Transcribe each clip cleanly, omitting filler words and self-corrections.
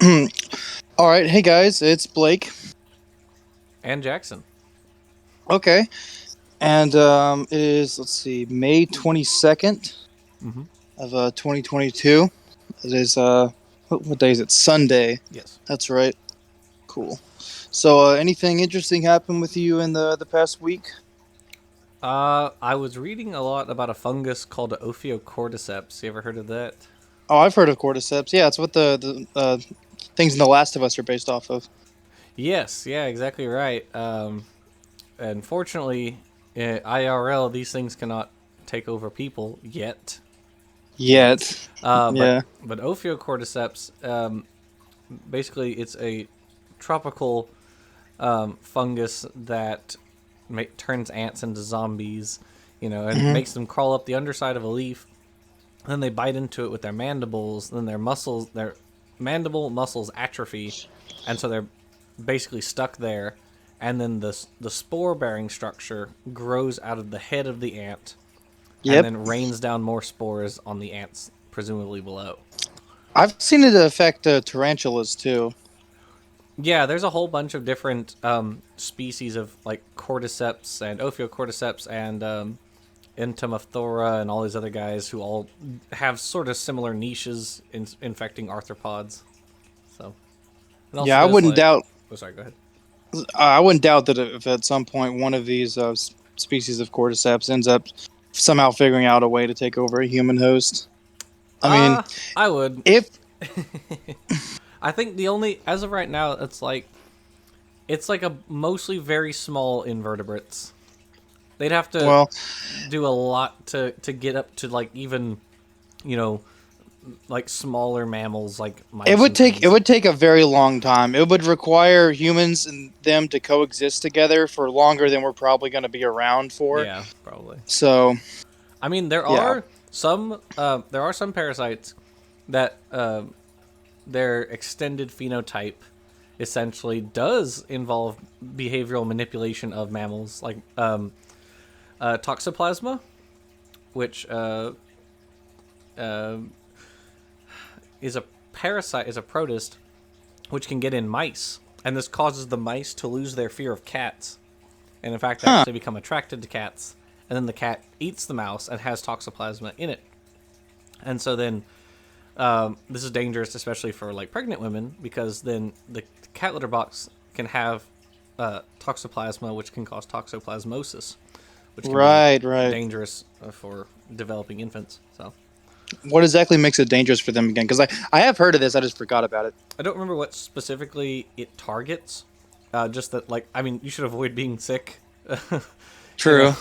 All right, hey guys, it's Blake. And Jackson. Okay, and it is May 22nd Mm-hmm. of 2022. It is what day is it? Sunday. Yes. That's right. Cool. So, anything interesting happened with you in the past week? I was reading a lot about a fungus called Ophiocordyceps. You ever heard of that? Oh, I've heard of cordyceps. Yeah, it's what the things in The Last of Us are based off of. Yes. Yeah. Exactly right. Unfortunately, IRL these things cannot take over people yet. Yet. Yet, Uh, but yeah. but Ophiocordyceps, basically, it's a tropical fungus that turns ants into zombies. And Hmm. makes them crawl up the underside of a leaf. Then they bite into it with their mandibles. Then their mandible muscles atrophy, and so they're basically stuck there. And then the spore bearing structure grows out of the head of the ant, and Yep. then rains down more spores on the ants, presumably below. I've seen it affect tarantulas too. Yeah, there's a whole bunch of different species of like cordyceps and ophiocordyceps and Entomophthora and all these other guys who all have sort of similar niches in infecting arthropods. So, and also Yeah, I there's wouldn't like, doubt. oh sorry, go ahead. I wouldn't doubt that if at some point one of these species of cordyceps ends up somehow figuring out a way to take over a human host. I mean, I would. if I think the only as of right now, it's like a mostly very small invertebrates. They'd have to well, do a lot to get up to like even, you know, like smaller mammals like it mice would and take it things. would take a very long time. It would require humans and them to coexist together for longer than we're probably going to be around for. Yeah, probably. So, I mean, there yeah. are some parasites that their extended phenotype essentially does involve behavioral manipulation of mammals, like toxoplasma, which uh, is a parasite, is a protist, which can get in mice, and this causes the mice to lose their fear of cats, and in fact Huh. actually become attracted to cats. And then the cat eats the mouse and has toxoplasma in it, and so then this is dangerous, especially for like pregnant women, because then the cat litter box can have toxoplasma, which can cause toxoplasmosis, which can be Right, right. dangerous for developing infants. So What exactly makes it dangerous for them again? Because I have heard of this. I just forgot about it. I don't remember what specifically it targets. Just that, like, I mean, you should avoid being sick. you know, True.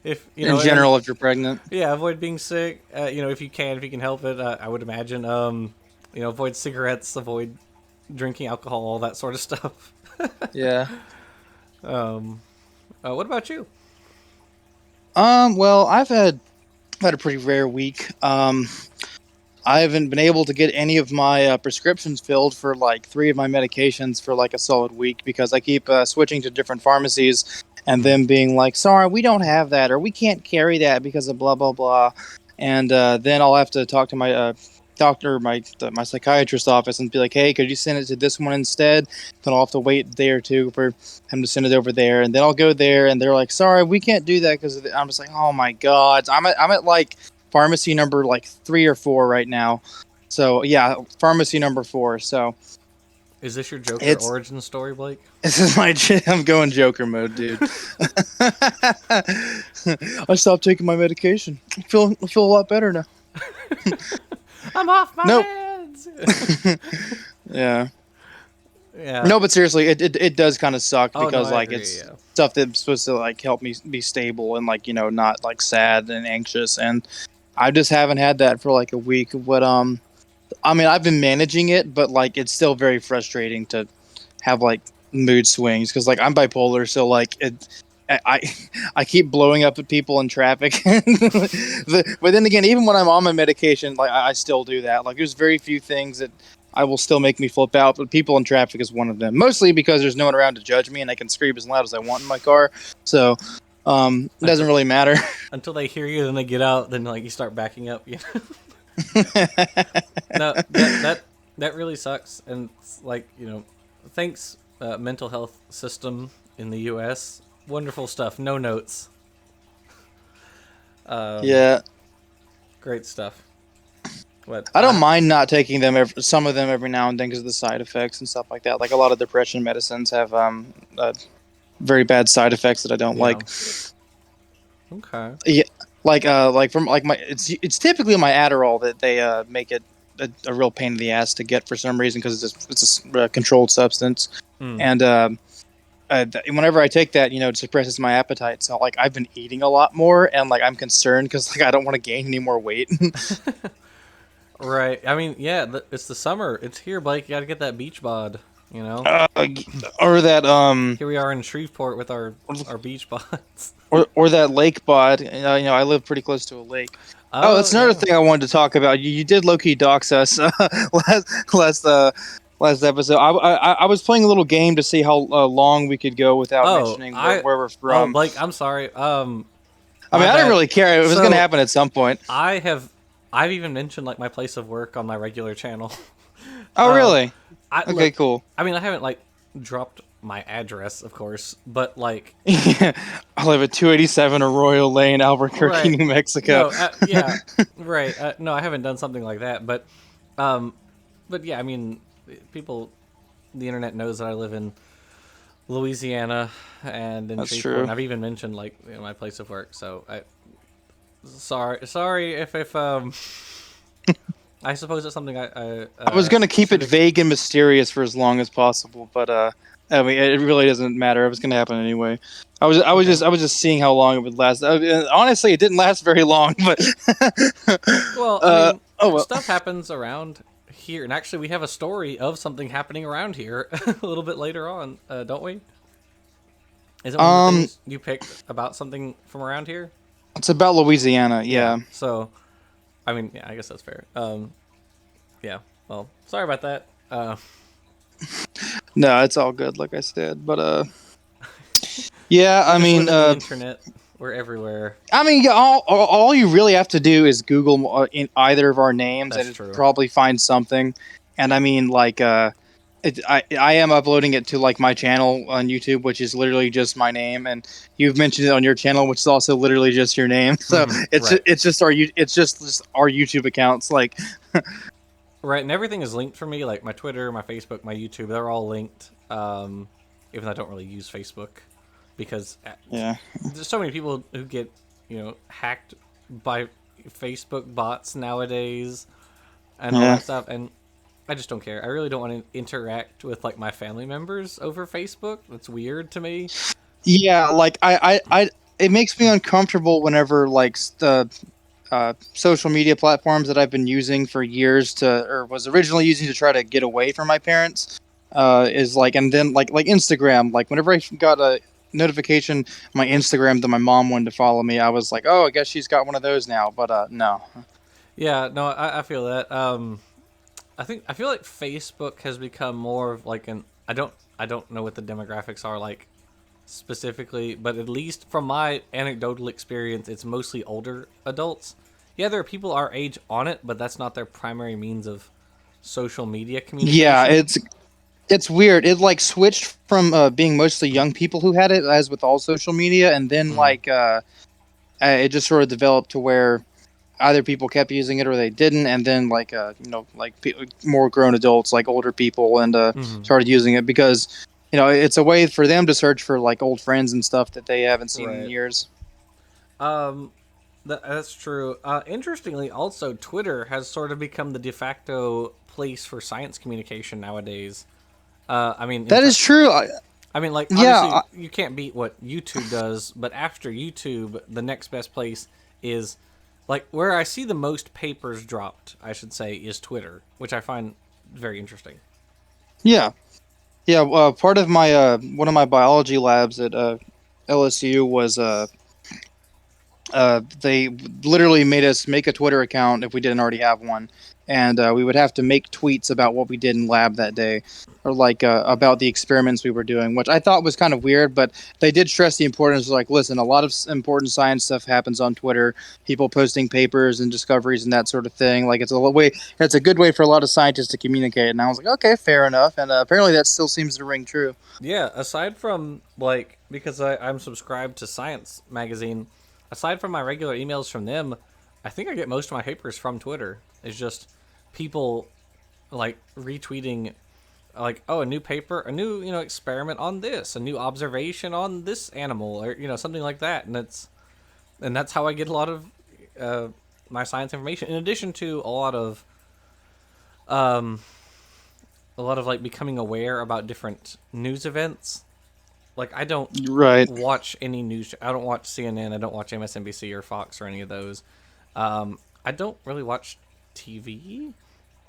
if you In know, and general, if you're pregnant. yeah, avoid being sick. If you can help it. I would imagine. Avoid cigarettes, avoid drinking alcohol, all that sort of stuff. Yeah. What about you? Well, I've had a pretty rare week. I haven't been able to get any of my prescriptions filled for like three of my medications for like a solid week because I keep switching to different pharmacies and Hmm. them being like, sorry, we don't have that or we can't carry that because of blah, blah, blah. And then I'll have to talk to my doctor, my psychiatrist office and be like, hey, could you send it to this one instead? Then I'll have to wait a day or two for him to send it over there. And then I'll go there and they're like, sorry, we can't do that because I'm just like, oh my God. I'm at like pharmacy number like 3 or 4 right now. So yeah, pharmacy number 4. So Is this your Joker it's origin story, Blake? this is my I'm going Joker mode, dude. I stopped taking my medication. I feel a lot better now. I'm off my Nope. meds. Yeah. Yeah. No, but seriously, it does kind of suck Oh no, because I like agree. it's Yeah. stuff that's supposed to like help me be stable and like not like sad and anxious, and I just haven't had that for like a week. But I mean, I've been managing it, but like it's still very frustrating to have like mood swings because like I'm bipolar, so like I I keep blowing up at people in traffic. But then again, even when I'm on my medication, like I still do that. Like there's very few things that I will still make me flip out, but people in traffic is one of them. Mostly because there's no one around to judge me, and I can scream as loud as I want in my car. So it doesn't Until really matter. until they hear you, then they get out. Then like you start backing up. No, that That really sucks. And it's like, thanks, mental health system in the U.S. Wonderful stuff. No notes. Yeah. Great stuff. What? I don't mind not taking them, some of them every now and then because of the side effects and stuff like that. Like a lot of depression medicines have very bad side effects that I don't Yeah. like. Okay. Yeah, like from like my it's typically my Adderall that they make it a real pain in the ass to get for some reason because it's a controlled substance, Mm. and whenever I take that, it suppresses my appetite. So like I've been eating a lot more, and like I'm concerned because like I don't want to gain any more weight. Right. I mean, yeah, it's the summer. It's here, Blake. You got to get that beach bod. You know. uh, or that Here we are in Shreveport with our beach bods. or that lake bod. I live pretty close to a lake. Oh, Oh that's another yeah. thing I wanted to talk about. You did low key dox us last episode. I was playing a little game to see how long we could go without Oh, mentioning where we're Oh, from. Blake, I'm sorry. I mean, My I didn't bad. really care. It was going to So happen at some point. I've even mentioned like my place of work on my regular channel. Oh, really? Okay, Look, cool. I mean, I haven't like dropped my address, of course, but like, I live at 287 Arroyo Lane, Albuquerque, right? New Mexico. No, yeah, right. No, I haven't done something like that, um, but yeah, I mean, people, the internet knows that I live in Louisiana and in That's Shreveport, and true. I've even mentioned like my place of work. So sorry if I suppose it's something I was going to keep it should. vague and mysterious for as long as possible, but I mean, it really doesn't matter. It was going to happen anyway. Okay. I was just seeing how long it would last. Honestly, it didn't last very long, but Well, I mean, oh well. stuff happens around here, and actually, we have a story of something happening around here a little bit later on, don't we? Is it one of the Um, things you picked about something from around here? it's about Louisiana. Yeah. Yeah. So, I mean, yeah, I guess that's fair. Yeah. Well, sorry about that. No, it's all good, like I said. But yeah. We I just mean, live in the internet. We're everywhere. yeah, all you really have to do is Google in either of our names, That's and it true. probably find something. And I mean, like, I am uploading it to like my channel on YouTube, which is literally just my name, and you've mentioned it on your channel, which is also literally just your name. So Right. it's just just our YouTube accounts. Like, Right, and everything is linked for me, like my Twitter, my Facebook, my YouTube. They're all linked. Even though I don't really use Facebook, because yeah, there's so many people who get hacked by Facebook bots nowadays and all yeah, that stuff, and I just don't care. I really don't want to interact with like my family members over Facebook. That's weird to me. yeah. Like it makes me uncomfortable whenever like the social media platforms that I've been using for years or was originally using to try to get away from my parents is like, and then like Instagram, like whenever I got a notification on my Instagram that my mom wanted to follow me, I was like, oh, I guess she's got one of those now. But no. Yeah, no, I feel that. I feel like Facebook has become more of like an I don't know what the demographics are like specifically, but at least from my anecdotal experience, it's mostly older adults. Yeah, there are people our age on it, but that's not their primary means of social media Yeah, communication. it's weird. It like switched from being mostly young people who had it, as with all social media, and then Mm, like it just sort of developed to where either people kept using it or they didn't, and then like more grown adults, like older people, and mm, started using it because it's a way for them to search for like old friends and stuff that they haven't seen in right. years. Um, that's true. Interestingly, also Twitter has sort of become the de facto place for science communication nowadays. I mean, That is true. I mean, like Yeah, obviously you can't beat what YouTube does, but after YouTube, the next best place is like where I see the most papers dropped. I should say is Twitter, which I find very interesting. yeah, yeah. Part of my one of my biology labs at LSU was they literally made us make a Twitter account if we didn't already have one, and we would have to make tweets about what we did in lab that day, or like about the experiments we were doing, which I thought was kind of weird. But they did stress the importance of, like, listen, a lot of important science stuff happens on Twitter, people posting papers and discoveries and that sort of thing. Like, it's a good way for a lot of scientists to communicate. And I was like, okay, fair enough. And apparently that still seems to ring true. Yeah, aside from, like, because I'm subscribed to Science Magazine, aside from my regular emails from them, I think I get most of my papers from Twitter. It's just people, like, retweeting, like, oh, a new paper, a new, experiment on this, a new observation on this animal, or, something like that. And that's how I get a lot of my science information, in addition to a lot of like becoming aware about different news events. Like, I don't watch any news. I don't watch CNN. I don't watch MSNBC or Fox or any of those. I don't really watch TV.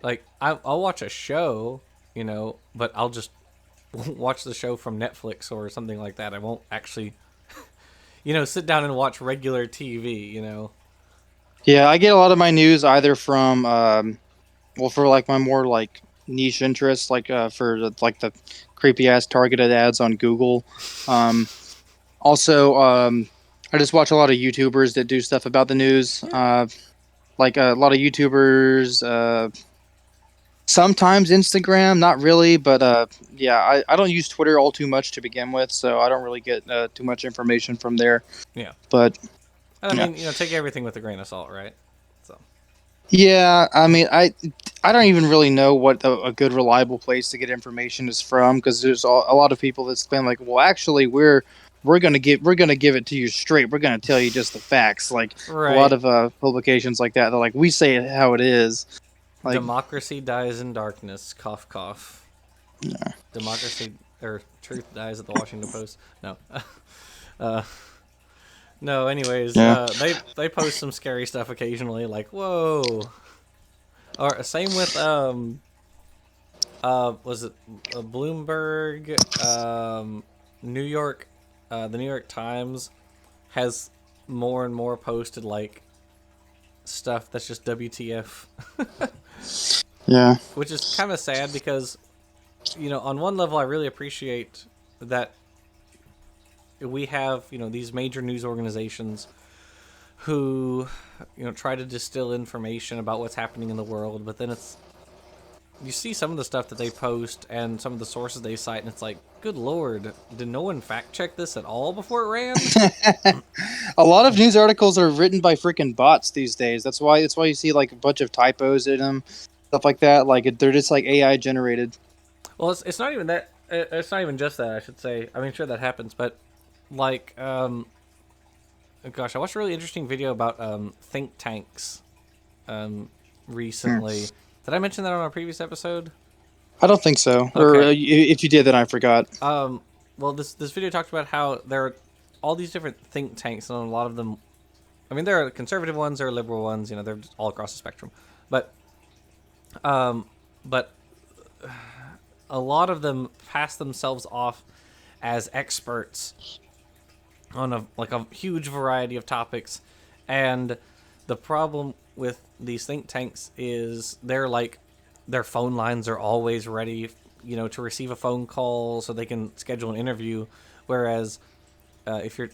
Like, I'll watch a show, but I'll just watch the show from Netflix or something like that. I won't actually, sit down and watch regular TV. Yeah, I get a lot of my news either from, for like my more like niche interests, like for the creepy ass targeted ads on Google. Also, I just watch a lot of YouTubers that do stuff about the news. Like a lot of YouTubers. Sometimes Instagram, not really, but yeah, I don't use Twitter all too much to begin with, so I don't really get too much information from there. Yeah. But I mean, take everything with a grain of salt, right? So. Yeah, I mean, I don't even really know what a good reliable place to get information is from, because there's a lot of people that's been like, well, actually, we're gonna give it to you straight. We're gonna tell you just the facts. Like right. A lot of publications like that, they're like, we say it how it is. Like, democracy dies in darkness. Cough, cough. Yeah. Democracy or truth dies at the Washington Post. No. No, anyways, Yeah. They post some scary stuff occasionally, like, whoa. Or same with was it Bloomberg, New York, the New York Times has more and more posted like stuff that's just WTF. Yeah. Which is kind of sad because, on one level I really appreciate that we have, these major news organizations who, try to distill information about what's happening in the world, but then you see some of the stuff that they post and some of the sources they cite, and it's like, good lord, did no one fact check this at all before it ran? A lot of news articles are written by freaking bots these days. That's why you see like a bunch of typos in them, stuff like that. Like, they're just like AI generated. Well, it's not even that. It's not even just that, I should say. I mean, sure, that happens, but like, gosh, I watched a really interesting video about think tanks recently. Did I mention that on our previous episode? I don't think so. Okay. Or if you did, then I forgot. Well, this video talked about how there are all these different think tanks, and a lot of them, I mean, there are conservative ones, there are liberal ones, they're just all across the spectrum. But a lot of them pass themselves off as experts on a huge variety of topics, and the problem with these think tanks is their phone lines are always ready, to receive a phone call so they can schedule an interview, whereas if you're,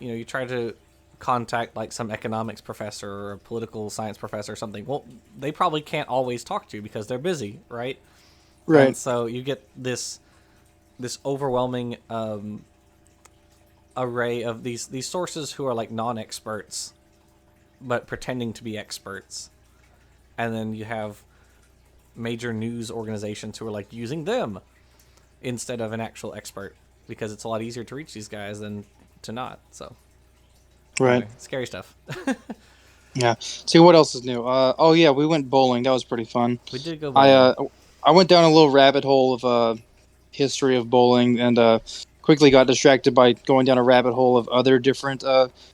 you try to contact like some economics professor or a political science professor or something, well, they probably can't always talk to you because they're busy, right? Right. And so you get this overwhelming array of these sources who are like non-experts but pretending to be experts, and then you have major news organizations who are like using them instead of an actual expert, because it's a lot easier to reach these guys than to not. So right. Anyway, scary stuff. Yeah. See, what else is new? Oh yeah, we went bowling. That was pretty fun. We did go bowling. I went down a little rabbit hole of history of bowling, and quickly got distracted by going down a rabbit hole of other different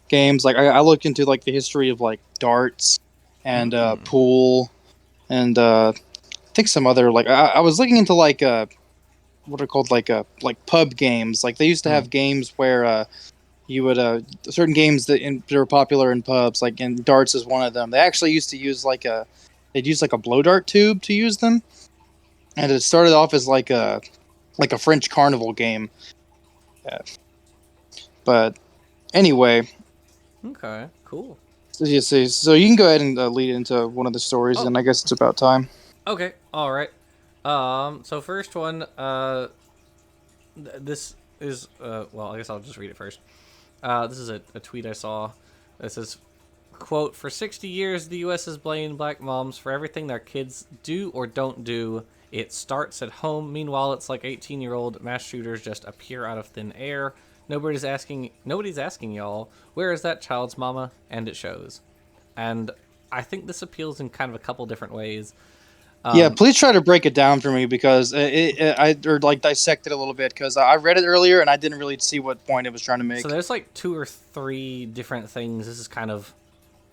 games. Like, I looked into like the history of like darts and pool, and I think some other, like, I was looking into like what are called like pub games. Like, they used to have games where you would certain games that are popular in pubs, like, and darts is one of them. They actually used to use like a they'd use like a blow dart tube to use them, and it started off as like a French carnival game. Yeah. But anyway, Okay, cool. so you can go ahead and lead into one of the stories, Oh, and I guess it's about time. okay, all right. So first one, this is well, I guess I'll just read it first. This is a tweet I saw. It says, quote, "For 60 years, the U.S. has blamed black moms for everything their kids do or don't do. It starts at home. Meanwhile, it's like 18-year-old mass shooters just appear out of thin air. Nobody's asking y'all, where is that child's mama? And it shows." And I think this appeals in kind of a couple different ways. Yeah, please try to break it down for me because I or like dissect it a little bit because I read it earlier and I didn't really see what point it was trying to So make. there's like two or three different things this is kind of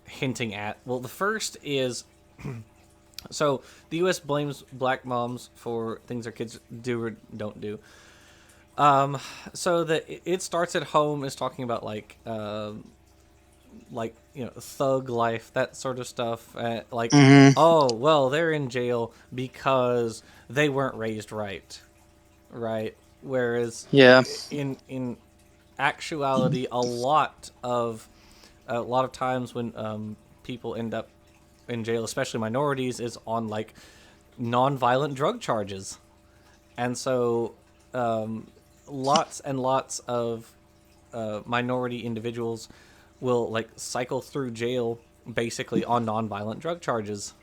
hinting at. Well, the first is so the U.S. blames black moms for things their kids do or don't do. So that it starts at home is talking about like thug life, that sort of stuff. Like, Mm-hmm. oh well, they're in jail because they weren't raised right, right? Whereas Yeah. in actuality, a lot of times when people end up in jail, especially minorities, is on like non-violent drug charges, and so lots and lots of minority individuals will like cycle through jail basically on non-violent drug charges,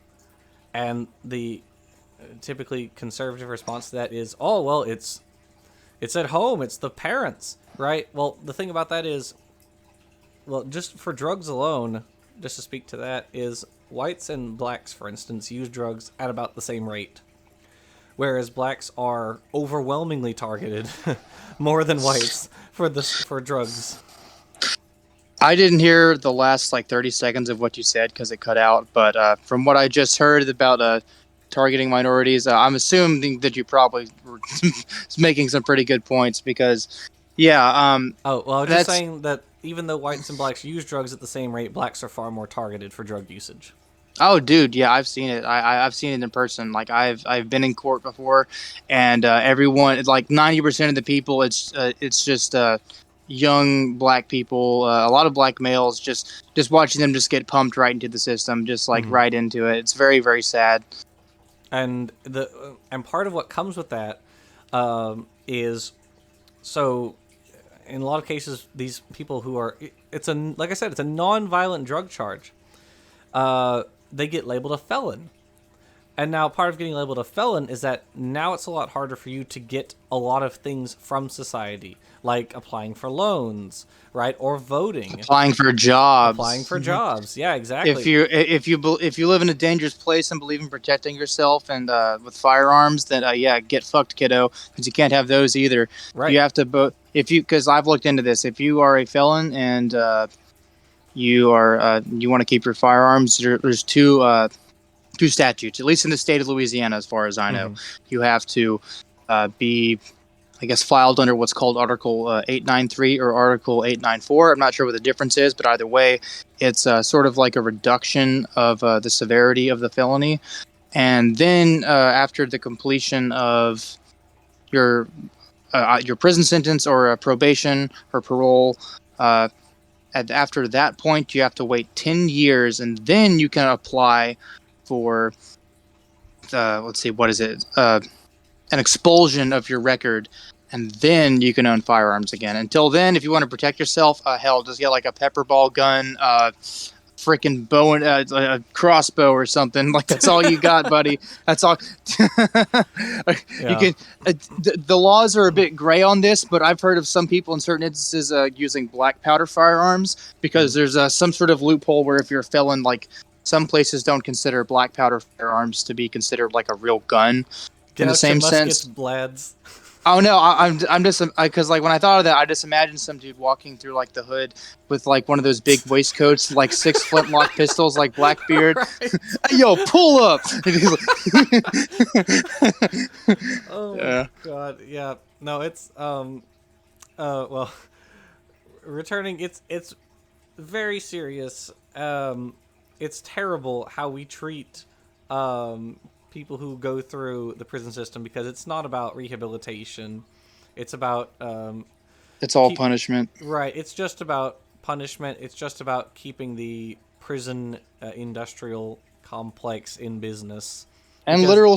and the typically conservative response to that is, oh well, it's at home, it's the parents, right? Well, the thing about that is, well, just for drugs alone, just to speak to that, is whites and blacks, for instance, use drugs at about the same rate, whereas blacks are overwhelmingly targeted more than whites for drugs. I didn't hear the last like 30 seconds of what you said because it cut out. But from what I just heard about targeting minorities, I'm assuming that you probably were making some pretty good points because, yeah, Oh, well, I was just that's saying that even though whites and blacks use drugs at the same rate, blacks are far more targeted for drug usage. oh, dude, yeah, I've seen it. I've seen it in person. Like I've been in court before, and everyone, like 90% of the people, it's just young black people, a lot of black males, just watching them just get pumped right into the system, just like Mm-hmm. right into it. It's very very sad. And part of what comes with that is, so in a lot of cases these people who are, it's a, like I said, it's a non-violent drug charge, they get labeled a felon. And now part of getting labeled a felon is that now it's a lot harder for you to get a lot of things from society, like applying for loans, right, or voting. Applying for jobs. Applying for jobs, yeah, If exactly. you live in a dangerous place and believe in protecting yourself and with firearms, then yeah, get fucked, kiddo, because you can't have those either. Right. You have to both. If you, because I've looked into this, if you are a felon and you want to keep your firearms, there's two statutes, at least in the state of Louisiana, as far as I know. Mm-hmm. You have to be, I guess, filed under what's called Article 893 or Article 894. I'm not sure what the difference is, but either way, it's sort of like a reduction of the severity of the felony. And then after the completion of your prison sentence or probation or parole, after that point, you have to wait 10 years, and then you can apply for let's see, what is it? An expulsion of your record, and then you can own firearms again. Until then, if you want to protect yourself, hell, just get like a pepper ball gun, freaking bow and a crossbow or something. Like that's all you got, buddy. That's all. You Yeah. can. The laws are a bit gray on this, but I've heard of some people in certain instances using black powder firearms because there's some sort of loophole where if you're a felon, like some places don't consider black powder firearms to be considered like a real gun Get in the out your same muskets, sense. lads. Oh no, I'm just because like when I thought of that, I just imagined some dude walking through like the hood with like one of those big waistcoats, like 6 flintlock pistols, like Blackbeard. Right. Hey, yo, pull up! Oh my Yeah. god. Yeah. No, it's well, returning, it's very serious. It's terrible how we treat people who go through the prison system, because it's not about rehabilitation. It's about It's all keep punishment. right. It's just about punishment. It's just about keeping the prison industrial complex in business. And Because literal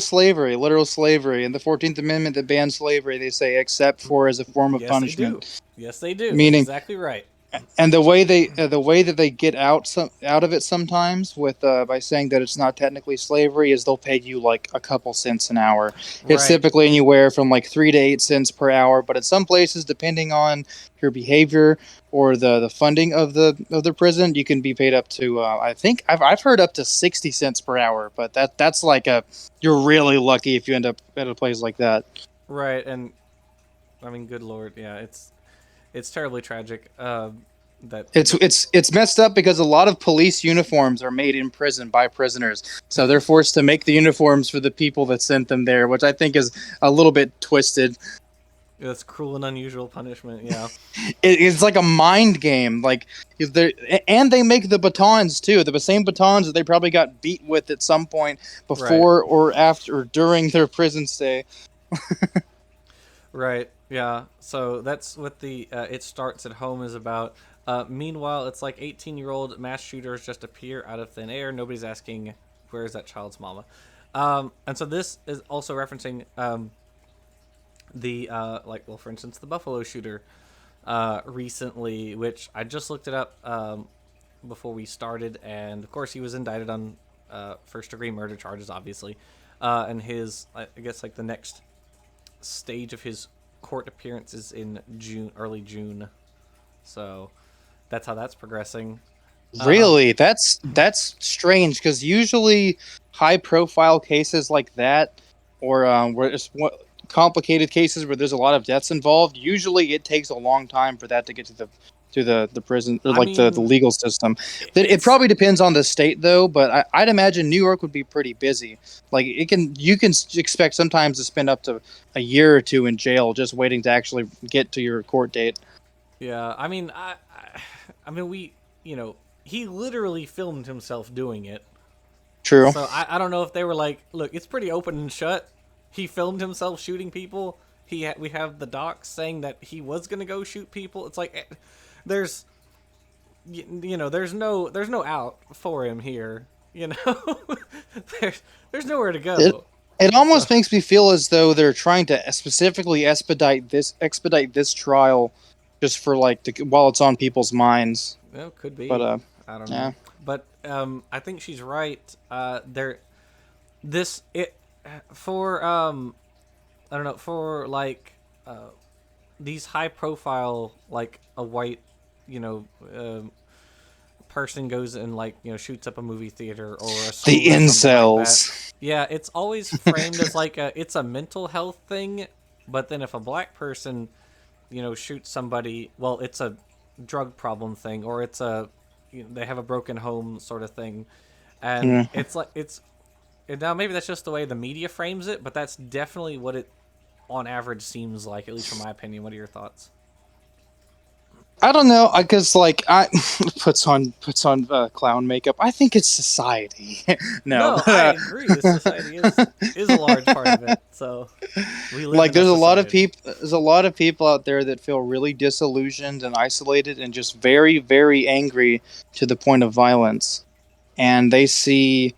slavery. In the 14th Amendment that bans slavery, they say except for as a form of yes, they do. punishment. Yes, they do. Meaning, Exactly right. and the way that they get out of it sometimes with by saying that it's not technically slavery is they'll pay you like a couple cents an hour. It's Right. typically anywhere from like 3 to 8 cents per hour, but in some places, depending on your behavior or the funding of the prison, you can be paid up to I think I've heard up to 60 cents per hour, but that's like a you're really lucky if you end up at a place like that. Right. And I mean, good lord, yeah, it's terribly tragic. That It's messed up because a lot of police uniforms are made in prison by prisoners, so they're forced to make the uniforms for the people that sent them there, which I think is a little bit twisted. that's cruel and unusual punishment. Yeah. It's like a mind game, like and they make the batons too, the same batons that they probably got beat with at some point Right. before or after or during their prison stay. Right. Yeah. So that's what the "It Starts at Home" is about. Meanwhile, it's like 18-year-old mass shooters just appear out of thin air. Nobody's asking where is that child's mama. And so this is also referencing the for instance, the Buffalo shooter recently, which I just looked it up before we started, and of course he was indicted on first-degree murder charges, obviously, and his I guess like the next stage of his court appearance is in early June. So that's how that's progressing. Really, that's strange because usually high-profile cases like that, or where it's complicated cases where there's a lot of deaths involved, usually it takes a long time for that to get to the prison or I like the mean, legal system. It it's probably depends on the state though, but I'd imagine New York would be pretty busy. Like you can expect sometimes to spend up to a year or two in jail just waiting to actually get to your court date. yeah. I mean, he literally filmed himself doing it. True. So I don't know if they were like, look, it's pretty open and shut. He filmed himself shooting people. We have the docs saying that he was gonna go shoot people. It's like there's there's no out for him here. There's nowhere to It go. it So almost makes me feel as though they're trying to specifically expedite this trial just for like while it's on people's minds. well, could But be. I don't yeah. know. But I think she's right. There, this it for I don't know, for like these high profile, like a white you know person goes and like shoots up a movie theater or a The school or something like that. incels. Yeah, it's always framed as like it's a mental health thing. But then if a black person shoots somebody, well, it's a drug problem thing, or it's they have a broken home sort of thing. And Yeah. it's like it's now maybe that's just the way the media frames it, but that's definitely what it on average seems like, at least from my opinion. What are your thoughts? I don't know, because like I puts on clown makeup. I think it's society. No, No, I agree. Society is a large part of it. So we live like in a society. there's a lot of people out there that feel really disillusioned and isolated and just very angry to the point of violence, and they see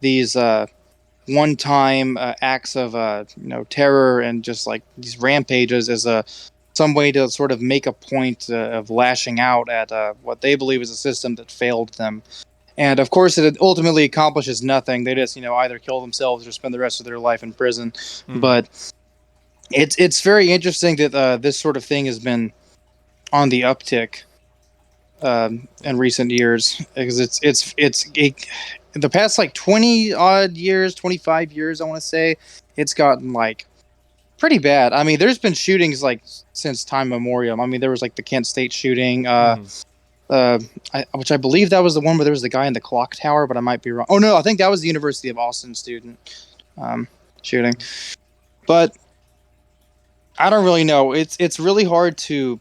these one-time acts of terror and just like these rampages as a some way to sort of make a point of lashing out at what they believe is a system that failed them. And of course, it ultimately accomplishes nothing. They just either kill themselves or spend the rest of their life in prison. Hmm. But it's very interesting that this sort of thing has been on the uptick in recent years because the past like 20 odd years, 25 years, I want to say, it's gotten like pretty bad. I mean, there's been shootings like since time memorial. I mean, there was like the Kent State shooting, Hmm. which I believe that was the one where there was the guy in the clock tower, but I might be wrong. Oh no, I think that was the University of Austin student shooting. But I don't really know. It's really hard to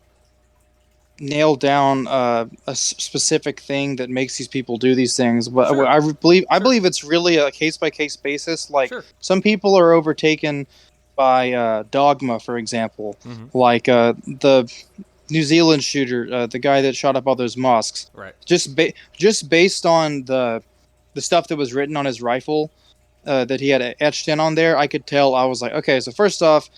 nail down specific thing that makes these people do these things. But Sure, I sure, believe it's really a case by case basis. Like sure. some people are overtaken by dogma, for example, Mm-hmm. like the New Zealand shooter, the guy that shot up all those mosques. Right. Just based on the stuff that was written on his rifle that he had etched in on there, I could tell. I was like, okay, so first off,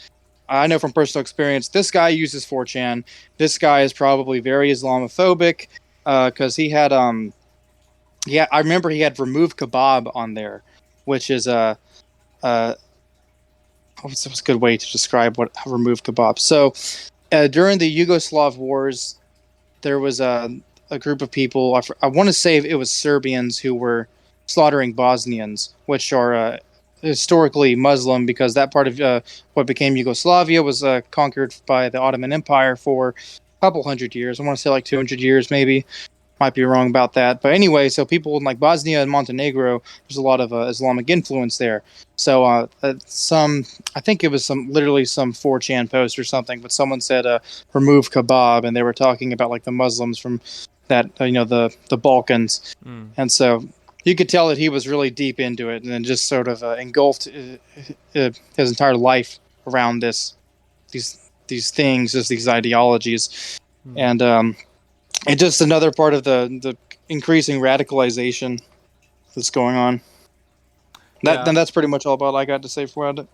I know from personal experience, this guy uses 4chan. This guy is probably very Islamophobic because he had yeah, I remember he had remove kebab on there, which is uh what's a good way to describe what remove kebab. So during the Yugoslav wars, there was a group of people. I want to say it was Serbians who were slaughtering Bosnians, which are historically Muslim because that part of what became Yugoslavia was conquered by the Ottoman Empire for a couple hundred years. I want to say like 200 years, maybe. Might be wrong about that. But anyway, so people in like Bosnia and Montenegro, there's a lot of Islamic influence there. So I think it was literally some 4chan post or something, but someone said remove kebab, and they were talking about like the Muslims from that, the Balkans. Mm. And so you could tell that he was really deep into it and then just sort of engulfed his entire life around these things, just these ideologies. Mm. And it's just another part of the increasing radicalization that's going on. Yeah. Then that's pretty much all about I got to say for it.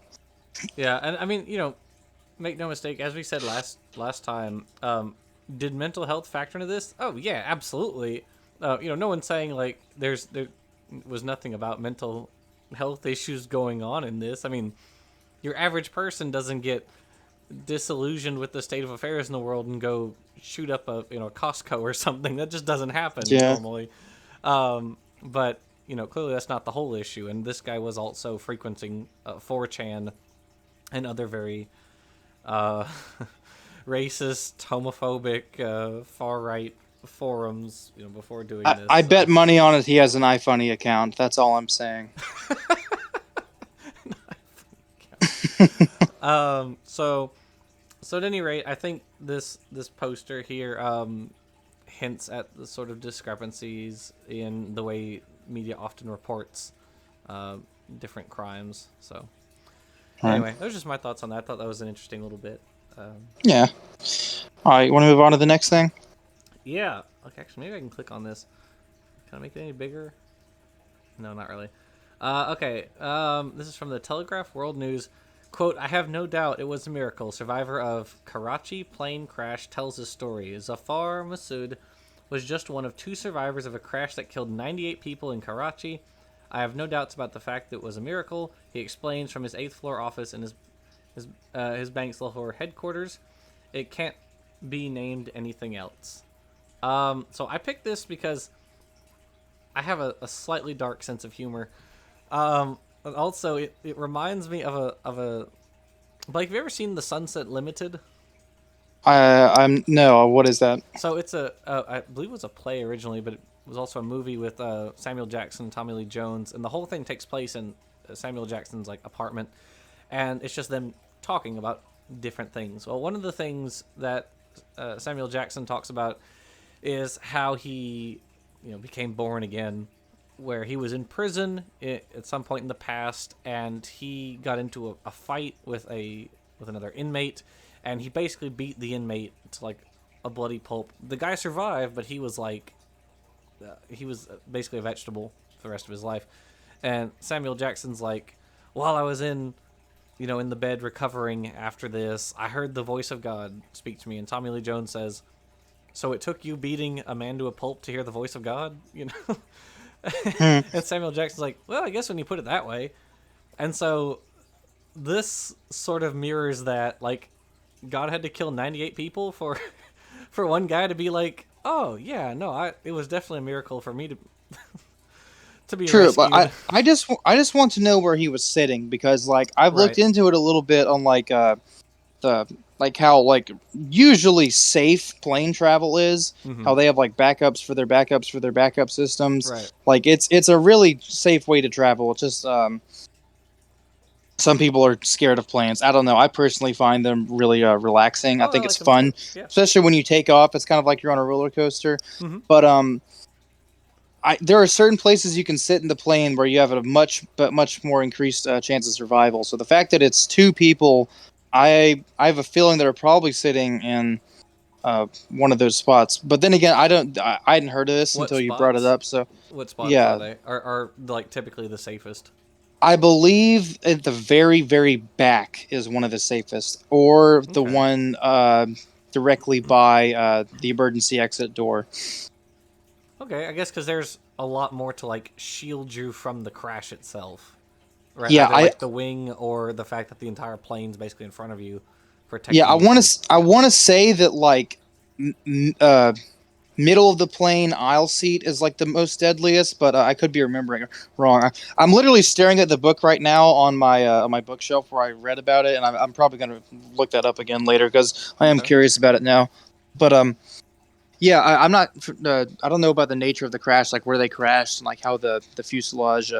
Yeah, and I mean, make no mistake, as we said last time, did mental health factor into this? Oh yeah, absolutely. No one's saying like there was nothing about mental health issues going on in this. I mean, your average person doesn't get disillusioned with the state of affairs in the world and go shoot up a Costco or something. That just doesn't happen Yeah. normally. But clearly that's not the whole issue. And this guy was also frequenting 4chan and other very racist, homophobic, far right forums. Before doing this, I bet money on it he has an iFunny account. That's all I'm saying. So at any rate, I think this poster here hints at the sort of discrepancies in the way media often reports different crimes. So anyway, those are just my thoughts on that. I thought that was an interesting little bit. Yeah. All right, you want to move on to the next thing? Yeah. Okay, actually, maybe I can click on this. Can I make it any bigger? No, not really. Okay. This is from the Telegraph World News. Quote, I have no doubt it was a miracle. Survivor of Karachi plane crash tells his story. Zafar Masood was just one of two survivors of a crash that killed 98 people in Karachi. I have no doubts about the fact that it was a miracle. He explains from his 8th floor office in his bank's Lahore headquarters. It can't be named anything else. So I picked this because I have a slightly dark sense of humor. Also, it reminds me of a. Like, have you ever seen The Sunset Limited? I'm no. What is that? So it's I believe it was a play originally, but it was also a movie with Samuel Jackson and Tommy Lee Jones, and the whole thing takes place in Samuel Jackson's like apartment, and it's just them talking about different things. Well, one of the things that Samuel Jackson talks about is how he, became born again, where he was in prison at some point in the past, and he got into a fight with another inmate, and he basically beat the inmate to like a bloody pulp. The guy survived, but he was like, he was basically a vegetable for the rest of his life. And Samuel Jackson's like, while I was in the bed recovering after this, I heard the voice of God speak to me. And Tommy Lee Jones says, so it took you beating a man to a pulp to hear the voice of God? And Samuel Jackson's like, well, I guess when you put it that way. And so this sort of mirrors that, like, God had to kill 98 people for for one guy to be like, oh yeah, no, it was definitely a miracle for me to to be True, rescued. but I just want to know where he was sitting because like I've looked Right. into it a little bit on like the like how like usually safe plane travel is, how they have like backups for their backups for their backup systems. Right. Like it's a really safe way to travel. It's just Some people are scared of planes. I don't know. I personally find them really relaxing. I Oh, I think like it's them too. fun, Yeah. especially when you take off. It's kind of like you're on a roller coaster. Mm-hmm. But there are certain places you can sit in the plane where you have a much more increased chance of survival. So the fact that it's two people, I have a feeling that are probably sitting in one of those spots. But then again, I hadn't heard of this What until you brought it spots? up. So What spots are yeah, they? Are like typically the safest? I believe at the very back is one of the safest, or the Okay. one directly by the emergency exit door. Okay, I guess because there's a lot more to like shield you from the crash itself, right? Yeah, Either I like the wing or the fact that the entire plane's basically in front of you, yeah protecting you from. I Yeah. want to say that like m- m- uh middle of the plane aisle seat is like the most deadliest, but I could be remembering wrong. I'm literally staring at the book right now on my bookshelf where I read about it, and I'm probably gonna look that up again later because I am Okay. curious about it now. But yeah, I'm not. I don't know about the nature of the crash, like where they crashed and like how the fuselage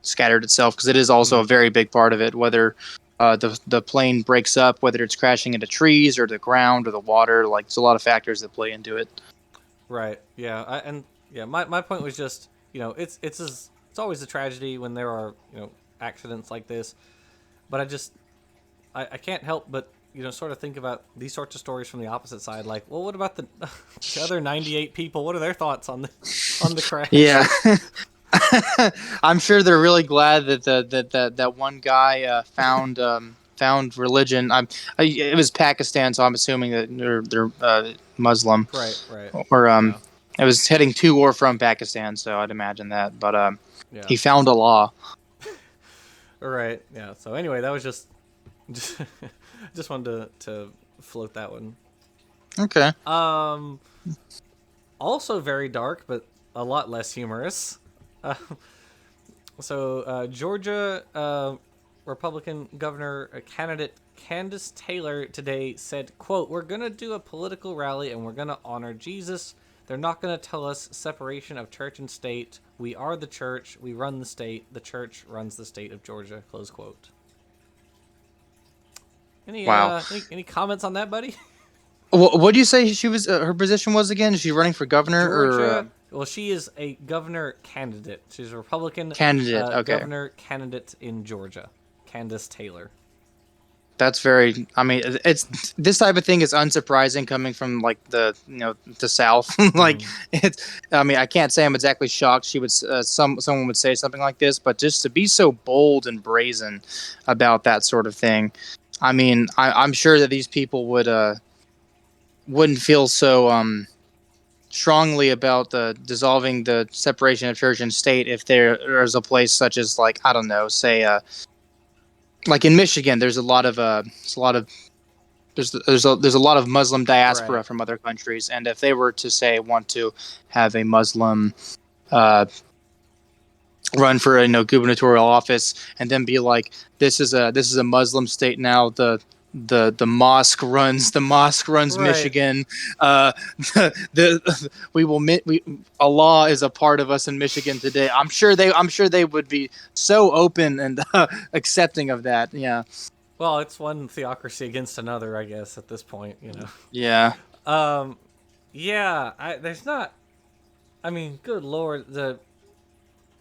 scattered itself, because it is also a Mm-hmm. very big part of it. Whether the plane breaks up, whether it's crashing into trees or the ground or the water, like there's a lot of factors that play into it. Right. Yeah. And yeah, my point was just it's always a tragedy when there are accidents like this, but I can't help but sort of think about these sorts of stories from the opposite side. Like, well, what about the, the other 98 people? What are their thoughts on the crash? Yeah. I'm sure they're really glad that that one guy found religion. It was Pakistan, so I'm assuming that they're Muslim, Right. Right. or Yeah. it was heading to or from Pakistan, so I'd imagine that. But Yeah. he found a law. All right. Yeah. So anyway, that was just just wanted to float that one. Okay. Um. Also very dark, but a lot less humorous. Uh, Georgia Republican governor candidate Candace Taylor today said, quote, "We're going to do a political rally and we're going to honor Jesus. They're not going to tell us separation of church and state. We are the church. We run the state. The church runs the state of Georgia." Close quote. Wow. Any comments on that, buddy? What do you say she was? Her position was again? Is she running for governor or Georgia. Well, she is a governor candidate. She's a Republican candidate? Okay. governor candidate in Georgia. Candace Taylor. That's very. I mean, it's this type of thing is unsurprising coming from like the South. Like Mm-hmm. it's. I mean, I can't say I'm exactly shocked. She would someone would say something like this, but just to be so bold and brazen about that sort of thing. I mean, I'm sure that these people wouldn't feel so strongly about the dissolving the separation of church and state if there's a place such as like I don't know, say like in Michigan, there's a lot of there's a lot of Muslim diaspora Right. from other countries, and if they were to say want to have a Muslim uh, run for a gubernatorial office, and then be like, this is a Muslim state now. The mosque runs Right. Michigan. Uh, we will Allah is a part of us in Michigan today. I'm sure they would be so open and accepting of that. Yeah. Well, it's one theocracy against another, I guess, at this point, Yeah. Um, yeah, there's not. I mean, good lord, the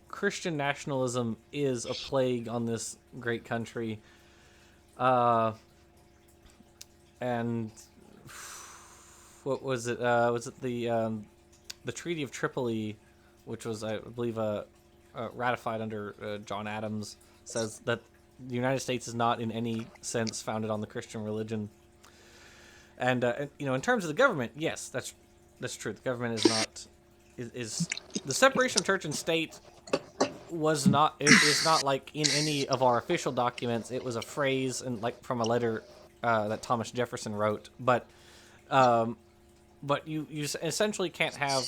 Christian nationalism is a plague on this great country. Uh, and what was it? Was it the Treaty of Tripoli, which was, I believe, ratified under John Adams, says that the United States is not in any sense founded on the Christian religion. And in terms of the government, yes, that's true. The government is not is the separation of church and state was not is not like in any of our official documents. It was a phrase and like from a letter that Thomas Jefferson wrote, um, but you essentially can't have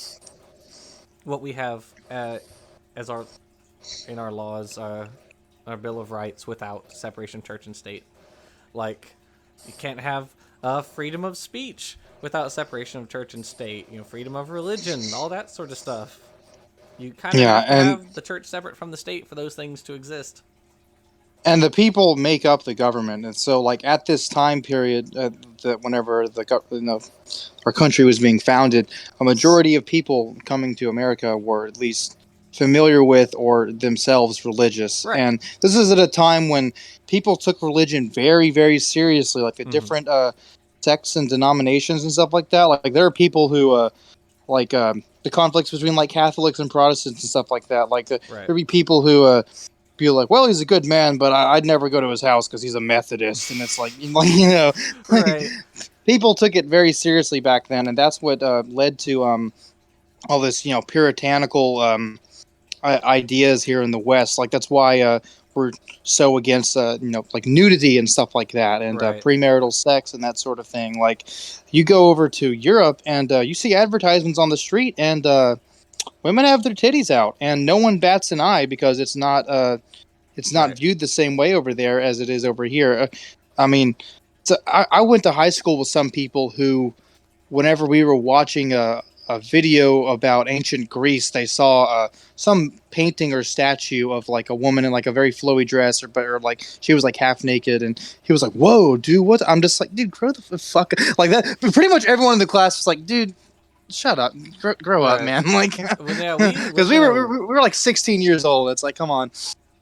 what we have as our in our laws, our Bill of Rights, without separation of church and state. Like, you can't have freedom of speech without separation of church and state. Freedom of religion, all that sort of stuff. You kind of Yeah, have to and have the church separate from the state for those things to exist. And the people make up the government, and so like at this time period, that whenever our country was being founded, a majority of people coming to America were at least familiar with or themselves religious. Right. And this is at a time when people took religion very, very seriously, like the Mm-hmm. different sects and denominations and stuff like that. Like there are people who the conflicts between like Catholics and Protestants and stuff like that. Right. There'd be people who be like, well, he's a good man, but I'd never go to his house because he's a Methodist, and it's like, like, Right. people took it very seriously back then, and that's what led to all this, puritanical ideas here in the West. Like that's why we're so against, like nudity and stuff like that, and Right. premarital sex and that sort of thing. Like you go over to Europe and you see advertisements on the street, and women have their titties out, and no one bats an eye because it's not Right. viewed the same way over there as it is over here. I mean, I went to high school with some people who, whenever we were watching a video about ancient Greece, they saw some painting or statue of like a woman in like a very flowy dress, or like she was like half naked, and he was like, "Whoa, dude, what?" I'm just like, "Dude, grow the fuck," like that. But pretty much everyone in the class was like, "Dude, shut up, grow up, Right. man!" Like, Well, yeah, we because live in a we were like 16 years old. It's like, come on.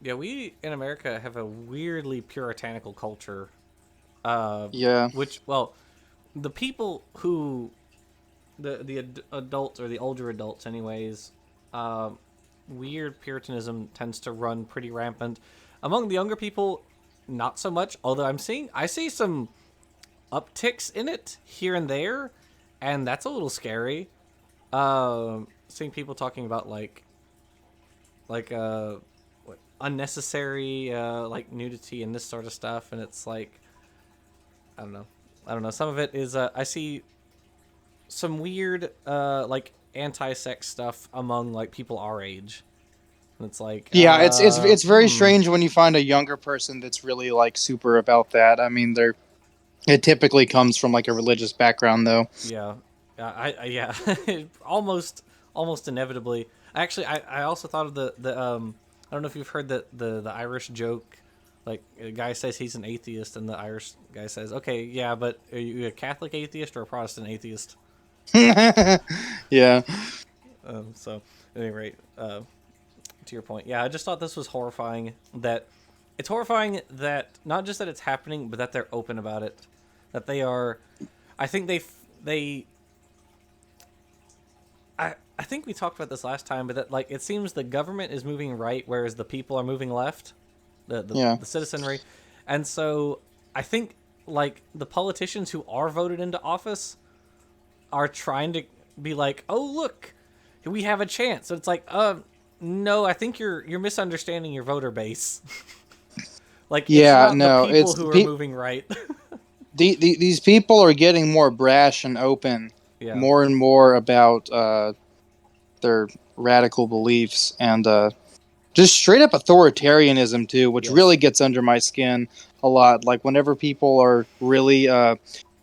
yeah, we in America have a weirdly puritanical culture. Yeah. Which well, the people who adults or the older adults, anyways, weird Puritanism tends to run pretty rampant. Among the younger people, not so much. Although I see some upticks in it here and there, and that's a little scary. Seeing people talking about like what, unnecessary like nudity and this sort of stuff, and it's like I don't know. I don't know. Some of it is I see some weird like anti-sex stuff among like people our age. And it's like Yeah, it's very strange when you find a younger person that's really like super about that. I mean, it typically comes from like a religious background, though. yeah. Yeah, almost inevitably. Actually, I also thought of the I don't know if you've heard the Irish joke. Like a guy says he's an atheist, and the Irish guy says, "Okay, yeah, but are you a Catholic atheist or a Protestant atheist?" Yeah. So, at any rate, to your point, yeah, I just thought this was horrifying. That it's horrifying that not just that it's happening, but that they're open about it. That they are, I think they. I think we talked about this last time, but that like it seems the government is moving right, whereas the people are moving left, Yeah. the citizenry, and so I think like the politicians who are voted into office are trying to be like, oh look, we have a chance. So it's like, no, I think you're misunderstanding your voter base. Like it's Yeah, not the no, people who are moving right. these people are getting more brash and open, Yeah. more and more about their radical beliefs, and just straight up authoritarianism too, which Yes. really gets under my skin a lot. Like whenever people are really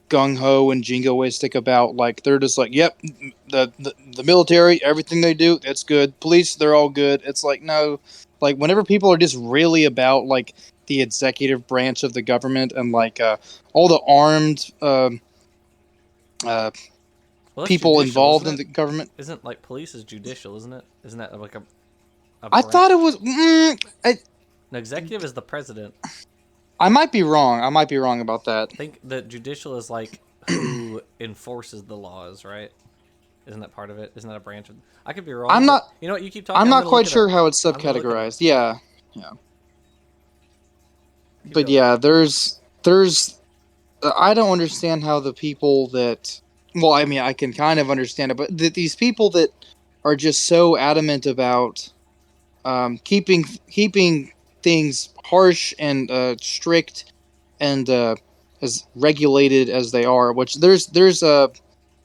gung ho and jingoistic about, like, they're just like, yep, the military, everything they do, it's good. Police, they're all good. It's like, no, like whenever people are just really about like the executive branch of the government, and like all the armed uh, Well, that's people judicial, involved isn't in it? the government. Isn't like police is judicial, isn't it? Isn't that like a I branch? thought it was. An executive is the president. I might be wrong. I might be wrong about that. I think the judicial is like who enforces the laws, right? Isn't that part of it? Isn't that a branch of? I could be I'm wrong, but not. you know what? You keep talking. I'm I'm not gonna look quite it sure up. how it's I'm gonna look it up. subcategorized. Yeah, yeah. Keep But going. yeah, there's I don't understand how the people that, well, I mean, I can kind of understand it, but these people that are just so adamant about keeping things harsh and strict, and as regulated as they are, which there's a,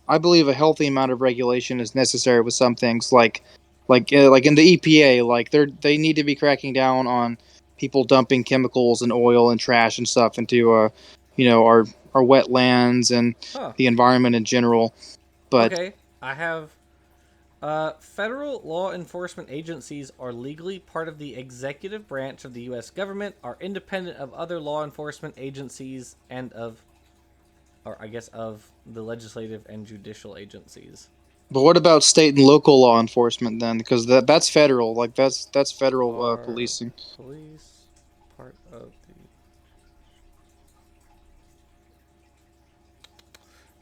I believe, a healthy amount of regulation is necessary with some things, like in the EPA, like they need to be cracking down on people dumping chemicals and oil and trash and stuff into our wetlands and Huh. the environment in general. But Okay. I have Federal law enforcement agencies are legally part of the executive branch of the U.S. government, are independent of other law enforcement agencies and of the legislative and judicial agencies. But what about state and local law enforcement then? Because that's federal. Like that's federal Are policing. police part of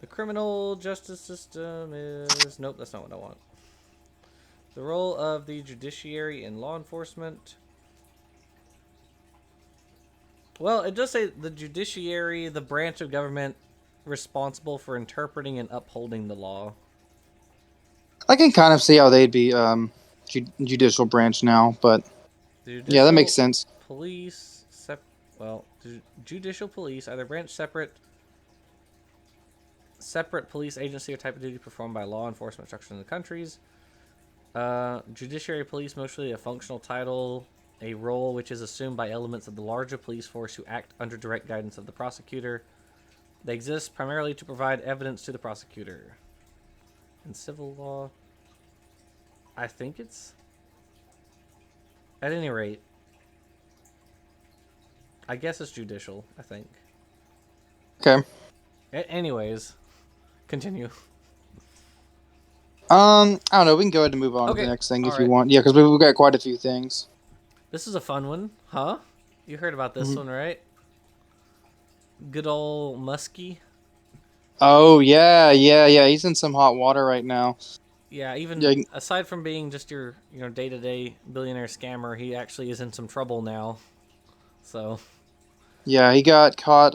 the criminal justice system is... Nope, that's not what I want. The role of the judiciary in law enforcement. Well, it does say the judiciary, the branch of government responsible for interpreting and upholding the law. I can kind of see how they'd be judicial branch now, but The yeah, that makes judicial sense. police, the judicial police, either branch separate police agency or type of duty performed by law enforcement structures in the countries. Judiciary police, mostly a functional title, a role which is assumed by elements of the larger police force who act under direct guidance of the prosecutor. They exist primarily to provide evidence to the prosecutor. In civil law, I think it's... At any rate, I guess it's judicial, I think. Okay. Anyways, continue. I don't know. We can go ahead and move on to Okay, the next thing if all you right. want. Yeah, because we've got quite a few things. This is a fun one, huh? You heard about this one, right? Good old Muskie. Oh yeah. He's in some hot water right now. Yeah, even Yeah, aside from being just your day-to-day billionaire scammer, he actually is in some trouble now. So, yeah, he got caught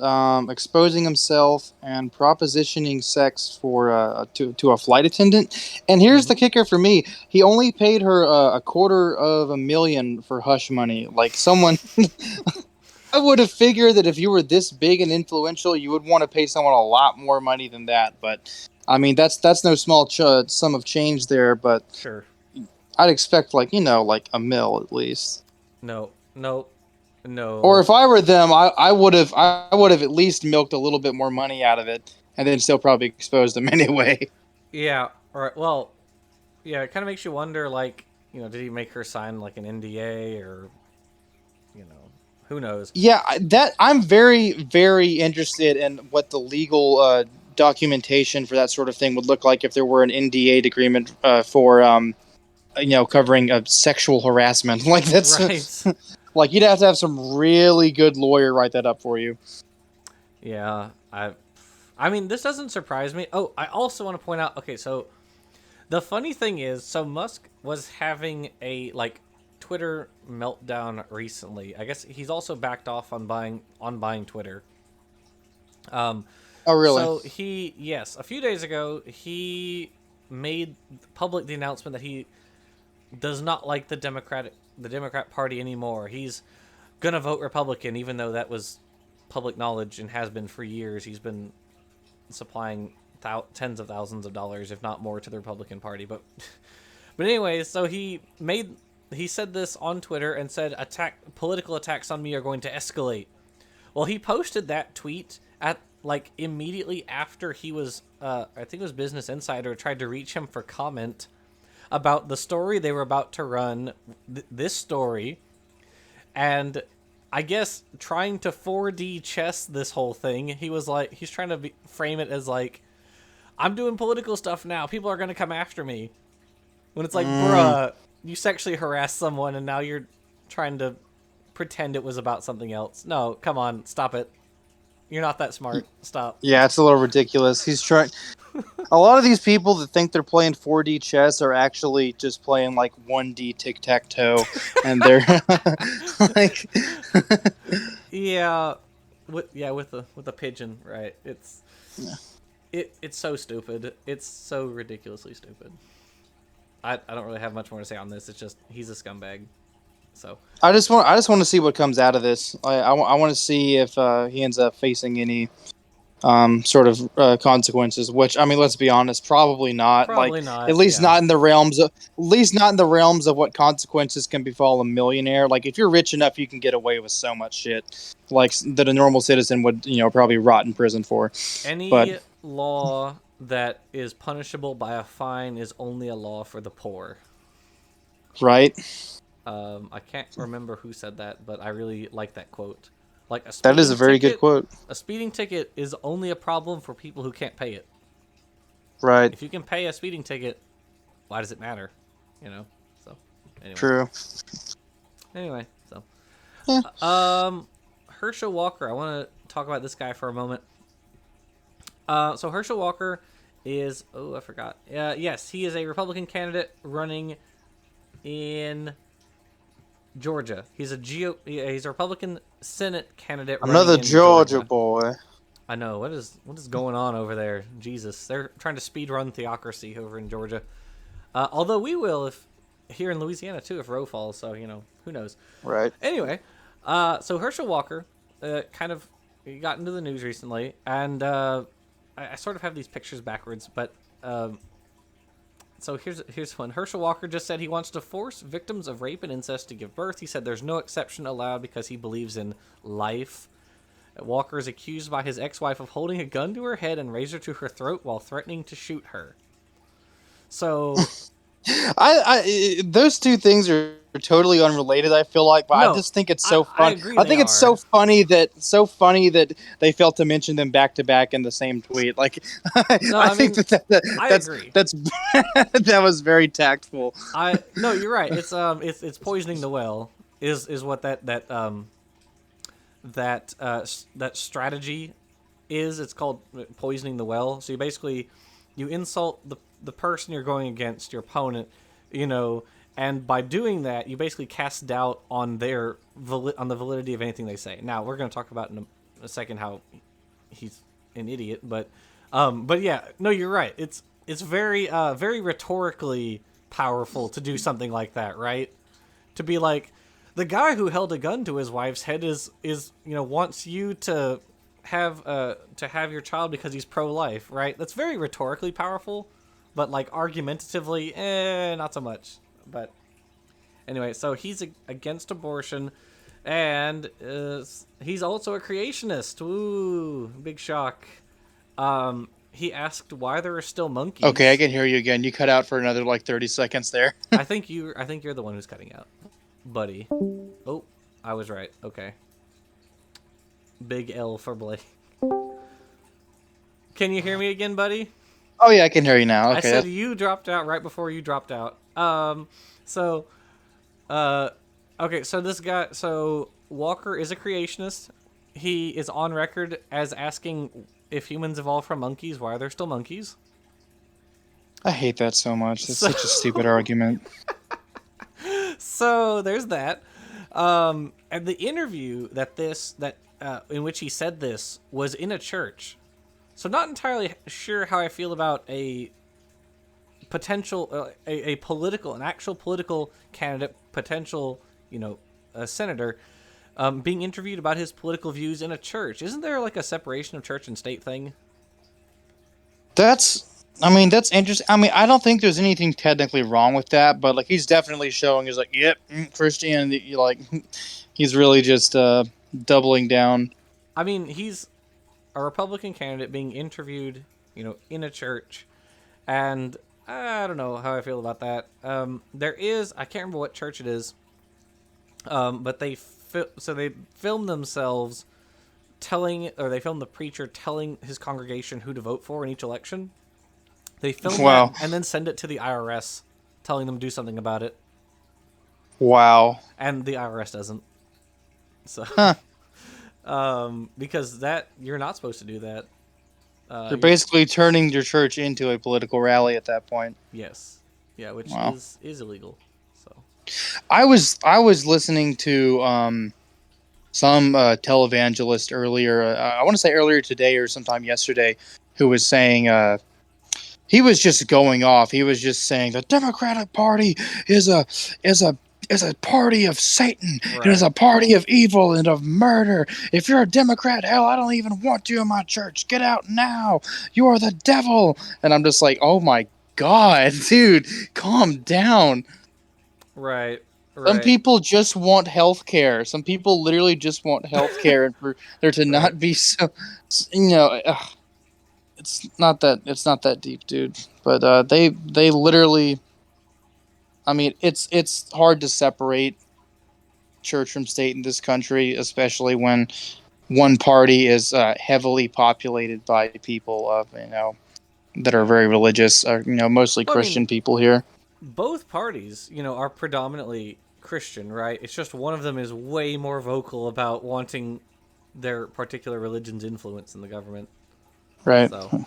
exposing himself and propositioning sex for to a flight attendant. And here's the kicker for me: he only paid her $250,000 for hush money. Like someone, I would have figured that if you were this big and influential, you would want to pay someone a lot more money than that. But I mean, that's no small sum of change there. But sure. I'd expect like a mil at least. No. Or if I were them, I would have at least milked a little bit more money out of it, and then still probably exposed them anyway. Yeah, all right. Well, yeah, it kind of makes you wonder, like, did he make her sign like an NDA or, who knows? Yeah, that I'm very very interested in what the legal documentation for that sort of thing would look like if there were an NDA agreement for covering sexual harassment. Like that's Right. like you'd have to have some really good lawyer write that up for you. Yeah, I mean, this doesn't surprise me. Oh, I also want to point out, okay, so the funny thing is, so Musk was having a Twitter meltdown recently. I guess he's also backed off on buying Twitter. Oh really? So a few days ago, he made public the announcement that he does not like the Democrat Party anymore. He's gonna vote Republican, even though that was public knowledge and has been for years. He's been supplying tens of thousands of dollars, if not more, to the Republican Party. But anyways, so he said this on Twitter and said political attacks on me are going to escalate. Well, he posted that tweet at immediately after he was I think it was Business Insider tried to reach him for comment about the story they were about to run, this story, and I guess trying to 4D chess this whole thing. He was he's trying to frame it as I'm doing political stuff now. People are going to come after me. When it's bruh, you sexually harassed someone and now you're trying to pretend it was about something else. No, come on, stop it. You're not that smart. Stop. Yeah, it's a little ridiculous. He's trying. A lot of these people that think they're playing 4D chess are actually just playing 1D tic tac toe, and they're like, with the pigeon, right? It's so stupid. It's so ridiculously stupid. I don't really have much more to say on this. It's just he's a scumbag. So I just want to see what comes out of this. I want to see if he ends up facing any sort of consequences. Which I mean, let's be honest, probably not. probably not. At least Yeah. not in the realms of what consequences can befall a millionaire. Like if you're rich enough, you can get away with so much shit that a normal citizen would probably rot in prison for. Any But law that is punishable by a fine is only a law for the poor. Right. I can't remember who said that, but I really like that quote. Like That is a very good quote. a speeding ticket is only a problem for people who can't pay it. Right. If you can pay a speeding ticket, why does it matter? You know. So anyway. True. Anyway, so Yeah. Herschel Walker. I want to talk about this guy for a moment. So Herschel Walker is I forgot. Yes, he is a Republican candidate running in Georgia. He's a Republican Senate candidate running Another in Georgia Georgia. boy. I know what is going on over there. Jesus, they're trying to speed run theocracy over in Georgia. Although we will if here in Louisiana too if Roe falls. So who knows. Right. Anyway, so Herschel Walker kind of got into the news recently, and I sort of have these pictures backwards, but so here's one. Herschel Walker just said he wants to force victims of rape and incest to give birth. He said there's no exception allowed because he believes in life. Walker is accused by his ex-wife of holding a gun to her head and razor to her throat while threatening to shoot her. So, those two things are totally unrelated. I feel like, but I no, just think it's so I fun. agree I they think it's are. so funny that they failed to mention them back to back in the same tweet. Like, No, I I think mean, I that's agree. that was very tactful. No, you're right. It's poisoning the well is what that strategy is. It's called poisoning the well. So you insult the person you're going against, your opponent, and by doing that, you basically cast doubt on on the validity of anything they say. Now we're going to talk about in a second how he's an idiot, but yeah, no, you're right. It's very rhetorically powerful to do something like that, right? To be like, the guy who held a gun to his wife's head is wants you to have your child because he's pro-life, right? That's very rhetorically powerful, but like argumentatively, not so much. But anyway, so he's against abortion, and he's also a creationist. Ooh, big shock. He asked why there are still monkeys. Okay, I can hear you again. You cut out for another like 30 seconds there. I think you're the one who's cutting out, buddy. Oh, I was right. Okay. Big L for Blake. Can you hear me again, buddy? Oh yeah, I can hear you now. Okay. I said you dropped out right before you dropped out. So, okay. So Walker is a creationist. He is on record as asking if humans evolved from monkeys, why are there still monkeys? I hate that so much. It's such a stupid argument. So there's that. And the interview in which he said this was in a church. So not entirely sure how I feel about a potential an actual political candidate, potential a senator, being interviewed about his political views in a church. Isn't there like a separation of church and state thing? That's interesting. I mean, I don't think there's anything technically wrong with that, but like he's definitely showing is like, yep, Christianity. Like, he's really just doubling down. I mean, he's a Republican candidate being interviewed, in a church, and I don't know how I feel about that. I can't remember what church it is, but they filmed themselves they filmed the preacher telling his congregation who to vote for in each election. They film that and then send it to the IRS, telling them to do something about it. Wow. And the IRS doesn't. So, because you're not supposed to do that. You're basically turning your church into a political rally at that point. Yes. Yeah, which is illegal. So, I was listening to some televangelist earlier. I want to say earlier today or sometime yesterday, who was saying. He was just going off. He was just saying the Democratic Party is a party of Satan. Right. It is a party of evil and of murder. If you're a Democrat, hell, I don't even want you in my church. Get out now. You are the devil. And I'm just like, oh my God, dude, calm down. Right. Some people just want health care. Some people literally just want health care, and for there to not be so, Ugh. it's not that deep, dude. But they literally. I mean, it's hard to separate church from state in this country, especially when one party is heavily populated by people of that are Yeah. very religious, mostly Well, I mean, Christian people here. both parties, are predominantly Christian, right? It's just one of them is way more vocal about wanting their particular religion's influence in the government. Right. So,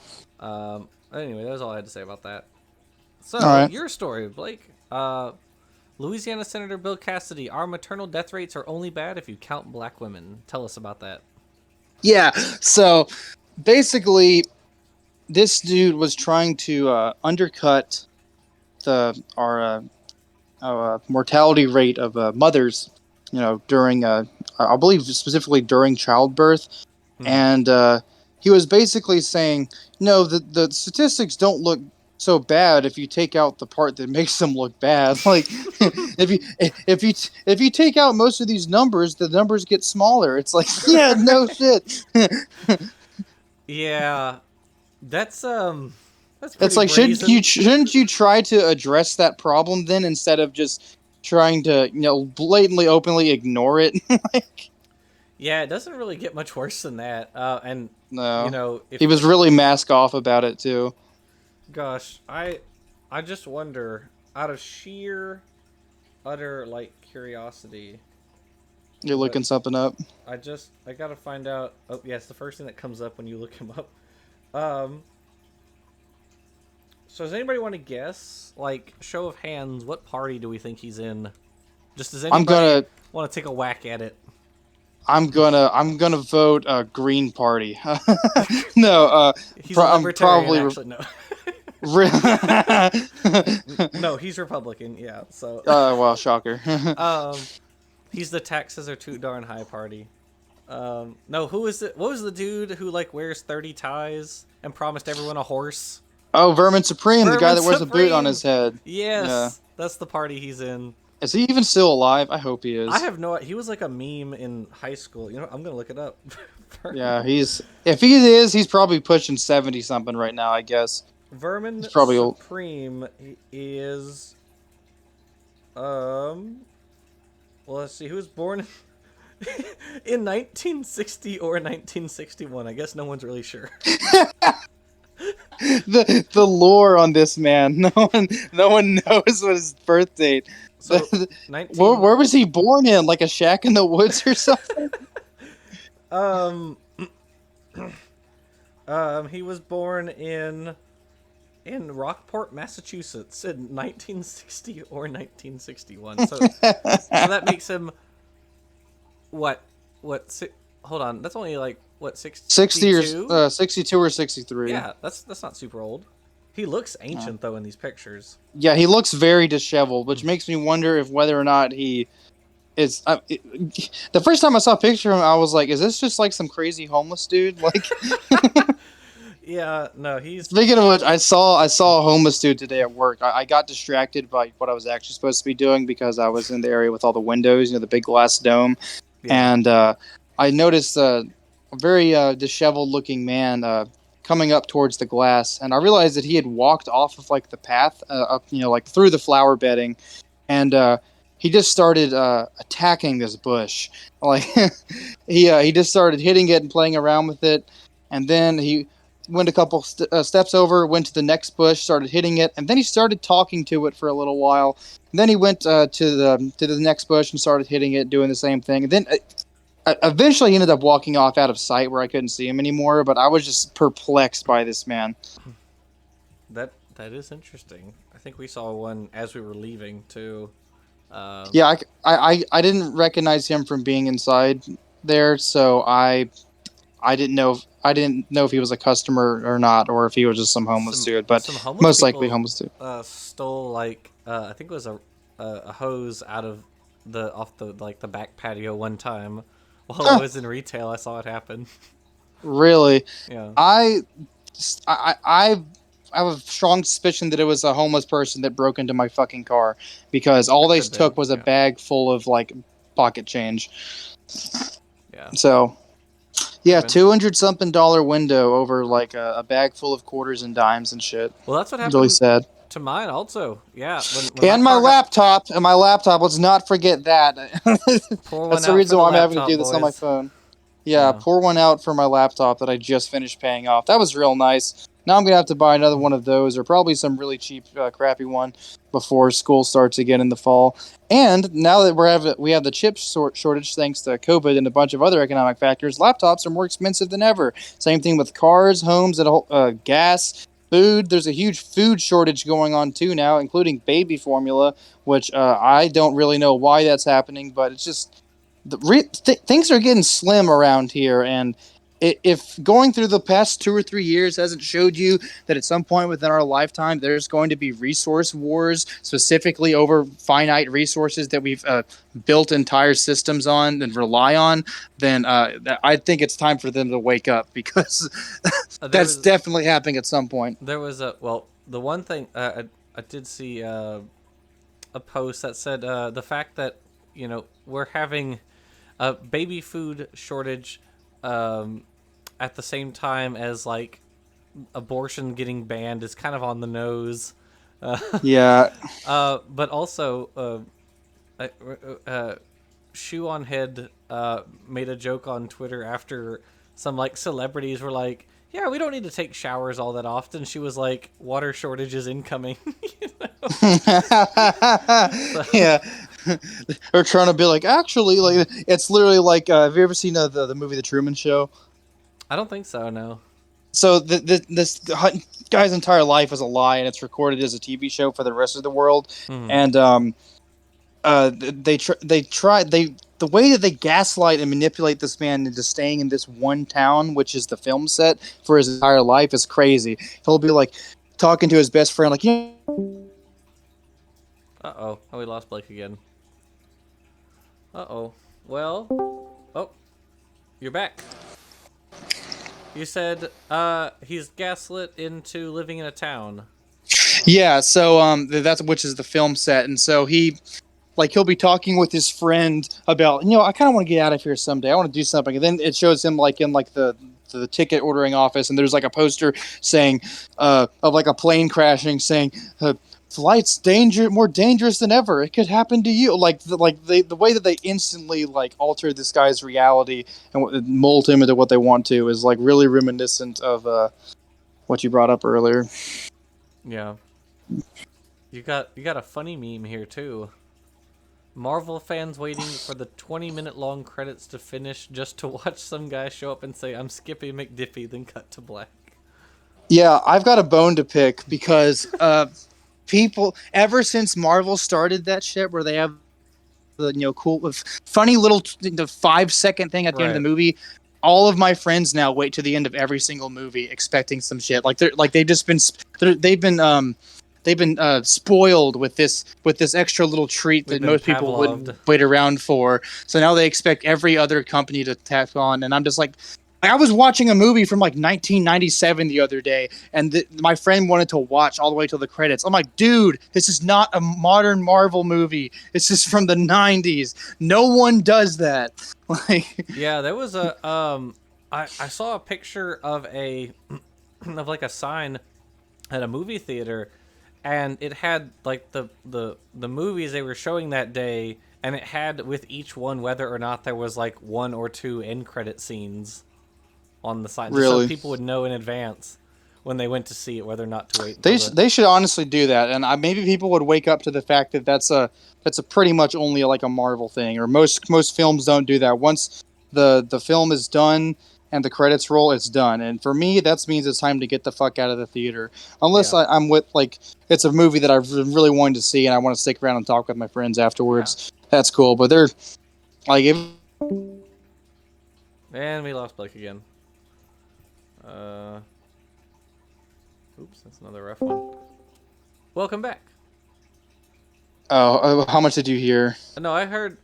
anyway, that was all I had to say about that. All So, right. your story, Blake. Louisiana Senator Bill Cassidy. Our maternal death rates are only bad if you count black women. Tell us about that. Yeah. So basically, this dude was trying to undercut our mortality rate of mothers, during I believe specifically during childbirth, Hmm. and he was basically saying, no, the statistics don't look so bad if you take out the part that makes them look bad. Like if you take out most of these numbers, the numbers get smaller. It's like, yeah, no shit. Yeah, that's that's It's pretty like, brazen. shouldn't you try to address that problem then, instead of just trying to blatantly openly ignore it? Like, Yeah, it doesn't really get much worse than that. And no, he if was really mask off about it too. gosh, I just wonder, out of sheer utter like curiosity, You're what looking something up. I gotta find out. Oh, yeah, it's the first thing that comes up when you look him up. Um, so does anybody want to guess? Like, show of hands, what party do we think he's in? Just does I'm anybody gonna want to take a whack at it? I'm gonna vote Green Party. No, He's a I'm libertarian, probably. actually. No, Re- no, he's Republican. Yeah, so well, shocker. he's the taxes are too darn high party. No, who is it? What was the dude who like wears 30 ties and promised everyone a horse? Oh, Vermin Supreme, the guy Vermin that wears a boot on Supreme. his head. Yeah. Yes, that's the party he's in. Is he even still alive? I hope he I is. have no. He was like a meme in high school. I'm gonna look it up. Yeah, if he is, he's probably pushing 70 something right now, I guess. Vermin He's probably old. Supreme is um. Well, let's see. Who was born in 1960 or 1961? I guess no one's really sure. The lore on this man. No one knows what his birth date. So Where, 19. where was he born in? Like a shack in the woods or something? Um. He was born in Rockport, Massachusetts in 1960 or 1961. So that makes him what hold on, that's only like what 60 62? or 62 or 63. Yeah, that's not super old. He looks ancient though in these pictures. Yeah, he looks very disheveled, which makes me wonder if whether or not he is. The first time I saw a picture of him, I was like, "Is this just like some crazy homeless dude?" Like, Yeah, no, he's speaking of which, I saw a homeless dude today at work. I got distracted by what I was actually supposed to be doing because I was in the area with all the windows, the big glass dome, yeah. and I noticed a very disheveled-looking man coming up towards the glass, and I realized that he had walked off of like the path up, like through the flower bedding, and he just started attacking this bush. Like he just started hitting it and playing around with it, and then he went a couple steps over, went to the next bush, started hitting it, and then he started talking to it for a little while. And then he went to the next bush and started hitting it, doing the same thing. And then eventually he ended up walking off out of sight where I couldn't see him anymore. But I was just perplexed by this man. That is interesting. I think we saw one as we were leaving too. Yeah, I didn't recognize him from being inside there, so I didn't know if he was a customer or not, or if he was just some homeless dude. But Some homeless most likely people homeless dude. stole like I think it was a hose out of the off the like the back patio one time while I was in retail. I saw it happen. Really, Yeah, I have a strong suspicion that it was a homeless person that broke into my fucking car, because all that they could have been. took was a Yeah, bag full of like pocket change. yeah. So Yeah, Could've been. $200-something window over like a bag full of quarters and dimes and shit. Well, that's what Really happened sad. to mine also. Yeah, when my And my car got laptop, let's not forget that. pour one That's the out for reason the why I'm having to laptop, do this on my boys. phone. Yeah, Yeah. pour one out for my laptop that I just finished paying off. That was real nice. Now I'm gonna have to buy another one of those, or probably some really cheap, crappy one before school starts again in the fall. And now that we have the chip shortage thanks to COVID and a bunch of other economic factors, laptops are more expensive than ever. Same thing with cars, homes, and gas, food. There's a huge food shortage going on too now, including baby formula, which I don't really know why that's happening, but it's just things are getting slim around here. And if going through the past 2 or 3 years hasn't showed you that at some point within our lifetime there's going to be resource wars, specifically over finite resources that we've built entire systems on and rely on, then I think it's time for them to wake up, because There that's was definitely happening at some point. the one thing I did see a post that said the fact that we're having a baby food shortage at the same time as like abortion getting banned is kind of on the nose. Yeah. But also, Shoe on Head made a joke on Twitter after some like celebrities were like, "Yeah, we don't need to take showers all that often." She was like, "Water shortage is incoming." So, Yeah. Or trying to be like, actually, like, it's literally like, have you ever seen the movie The Truman Show? I don't think so. No. So this guy's entire life is a lie, and it's recorded as a TV show for the rest of the world. Hmm. And the way that they gaslight and manipulate this man into staying in this one town, which is the film set for his entire life, is crazy. He'll be like talking to his best friend, like, Oh, we lost Blake again. Well, oh, you're back. You said he's gaslit into living in a town. yeah. So that's which is the film set, and so he'll be talking with his friend about, I kind of want to get out of here someday. I want to do something, and then it shows him like in like the ticket ordering office, and there's like a poster saying of like a plane crashing, saying flight's more dangerous than ever. It could happen to you. Like the way that they instantly like alter this guy's reality and mold him into what they want to is like really reminiscent of what you brought up earlier. Yeah. You got a funny meme here too. Marvel fans waiting for the 20-minute long credits to finish just to watch some guy show up and say, "I'm Skippy McDippy," then cut to black. Yeah, I've got a bone to pick because people ever since Marvel started that shit where they have the cool funny little the 5-second thing at the end of the Right. movie. All of my friends now wait to the end of every single movie expecting some shit. Like they've been spoiled with this extra little treat We've that been most people Pavloved. wouldn't wait around for. So now they expect every other company to tack on, and I'm just like I was watching a movie from like 1997 the other day, and my friend wanted to watch all the way till the credits. I'm like, dude, this is not a modern Marvel movie. This is from the 90s. No one does that. Like, Yeah, there was a I saw a picture of a of like a sign at a movie theater, and it had like the movies they were showing that day, and it had with each one whether or not there was like one or two end credit scenes on the sign, just so really. people would know in advance when they went to see it whether or not to wait They until the they should honestly do that, and maybe people would wake up to the fact that that's a pretty much only like a Marvel thing, or most films don't do that. Once the film is done and the credits roll, it's done. And for me, that means it's time to get the fuck out of the theater. Unless yeah. I'm with like it's a movie that I've really wanted to see and I want to stick around and talk with my friends afterwards. That's cool, but they're like if And we lost Blake again. Oops, that's another rough one. Welcome back. how much did you hear? No, I heard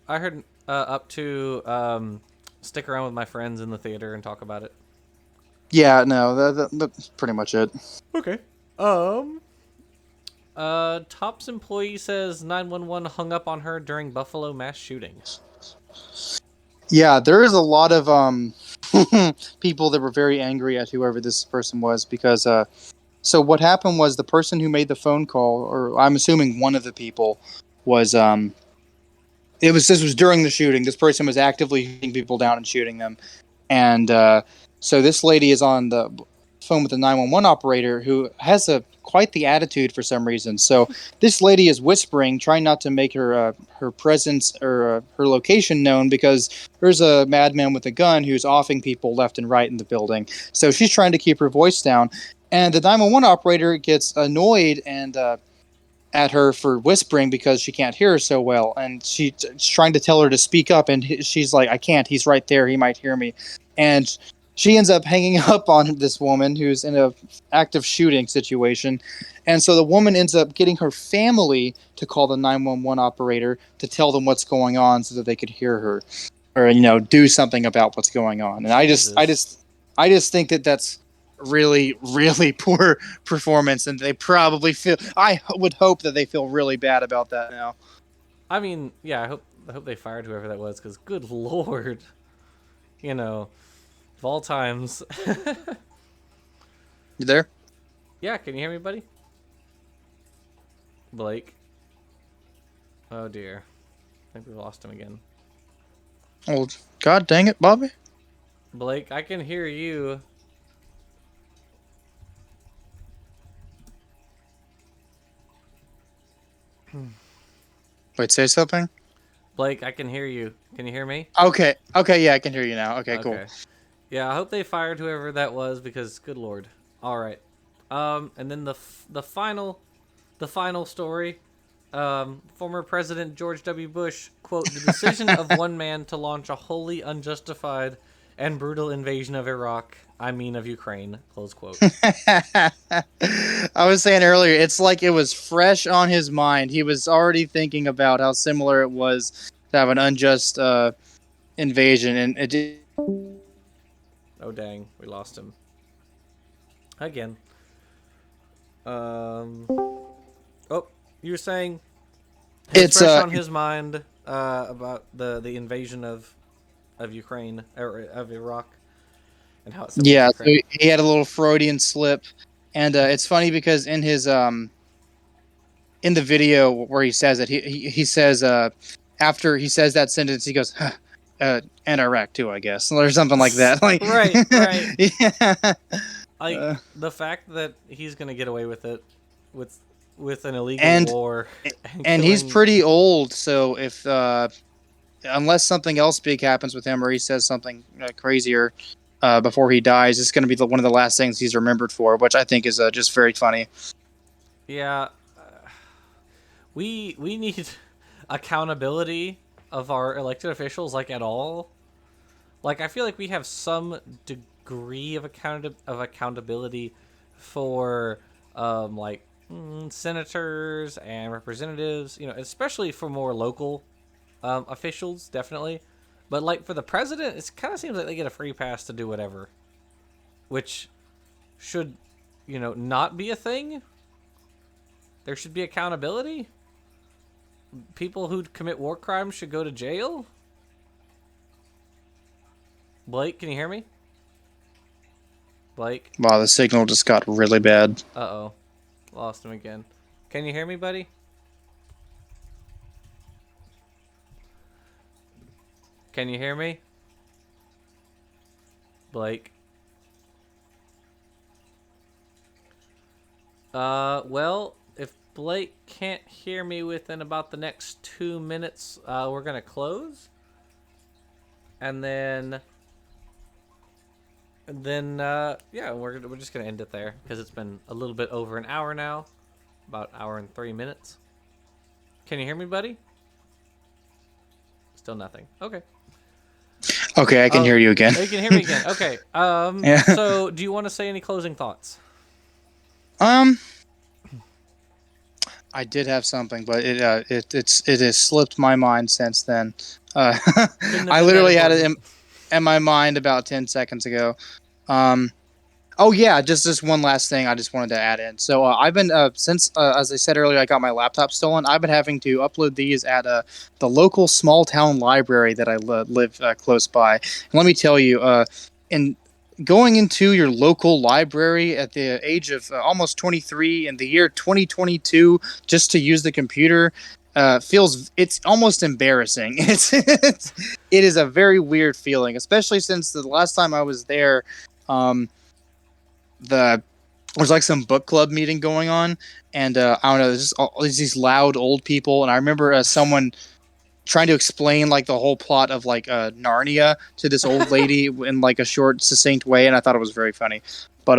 up to stick around with my friends in the theater and talk about it. Yeah, no, that's pretty much it. Okay. Top's employee says 911 hung up on her during Buffalo mass shooting. Yeah, there is a lot of people that were very angry at whoever this person was because so what happened was the person who made the phone call, or I'm assuming one of the people, was this was during the shooting. This person was actively shooting people down and shooting them, and so this lady is on the phone with the 911 operator who has quite the attitude for some reason. So this lady is whispering, trying not to make her presence or her location known because there's a madman with a gun who's offing people left and right in the building. So she's trying to keep her voice down, and the 911 operator gets annoyed and at her for whispering because she can't hear her so well, and she's trying to tell her to speak up, and she's like, I can't, he's right there, he might hear me. And she ends up hanging up on this woman who's in a active shooting situation, and so the woman ends up getting her family to call the 911 operator to tell them what's going on so that they could hear her, or do something about what's going on. And I just think that that's really, really poor performance, and they probably feel. I would hope that they feel really bad about that now. I mean, yeah, I hope they fired whoever that was, because good lord, of all times. You there? Yeah, can you hear me, buddy? Blake. Oh dear, I think we lost him again. Oh, God dang it, Bobby. Blake, I can hear you. Wait, say something. Blake, I can hear you. Can you hear me? Okay, yeah, I can hear you now. Okay, cool. Yeah, I hope they fired whoever that was, because good lord. All right. And then the final story. Former President George W. Bush, quote, the decision of one man to launch a wholly unjustified and brutal invasion of Iraq, of Ukraine, close quote. I was saying earlier, it's like it was fresh on his mind. He was already thinking about how similar it was to have an unjust invasion, and it did. Oh dang, we lost him again. Oh, you were saying it's fresh on his mind about the invasion of Ukraine, or of Iraq, and how it's yeah. So he had a little Freudian slip, and it's funny because in his in the video where he says it, he says after he says that sentence, he goes, and Iraq too, I guess, or something like that. Like right. Yeah. Like the fact that he's gonna get away with it with an illegal war, and he's pretty old, so if unless something else big happens with him or he says something crazier before he dies, it's going to be one of the last things he's remembered for, which I think is just very funny. Yeah, we need accountability of our elected officials, like, at all. Like, I feel like we have some degree of accountability for senators and representatives, especially for more local officials, definitely. But like for the president, it kind of seems like they get a free pass to do whatever, which should, not be a thing. There should be accountability. People who commit war crimes should go to jail. Blake, can you hear me? Blake? Wow, the signal just got really bad. Uh-oh. Lost him again. Can you hear me, buddy? Can you hear me? Blake? Well, if Blake can't hear me within about the next 2 minutes, we're gonna close. And then yeah, we're just gonna end it there because it's been a little bit over an hour now, about an hour and 3 minutes. Can you hear me, buddy? Still nothing. Okay. Okay, I can hear you again. Oh, you can hear me again. Okay. Yeah. So, do you want to say any closing thoughts? I did have something, but it has slipped my mind since then. I literally had it in my mind about 10 seconds ago. Oh yeah, just one last thing I just wanted to add in. So I've been since as I said earlier, I got my laptop stolen. I've been having to upload these at the local small town library that I live close by. And let me tell you, and going into your local library at the age of almost 23 in the year 2022 just to use the computer it's almost embarrassing. It is a very weird feeling, especially since the last time I was there, um, there was like some book club meeting going on, and I don't know, there's these loud old people, and I remember someone trying to explain like the whole plot of like Narnia to this old lady in like a short, succinct way, and I thought it was very funny. But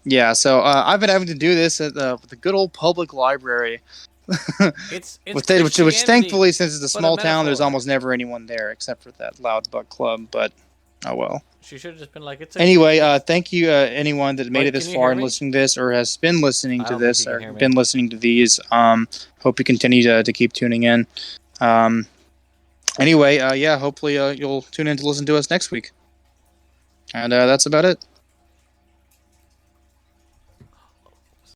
yeah. So I've been having to do this at the good old public library, It's which Christianity, thankfully, since it's a but a small town, there's metaphor. almost never anyone there except for that loud book club. But oh well. She should have just been like, "It's a Anyway, community." thank you anyone that made it Wait, this can you far hear and me? listening to this, or has been listening I to don't think this, you can or hear me. been listening to these. Hope you continue to keep tuning in. Um, anyway, yeah, hopefully you'll tune in to listen to us next week. And that's about it.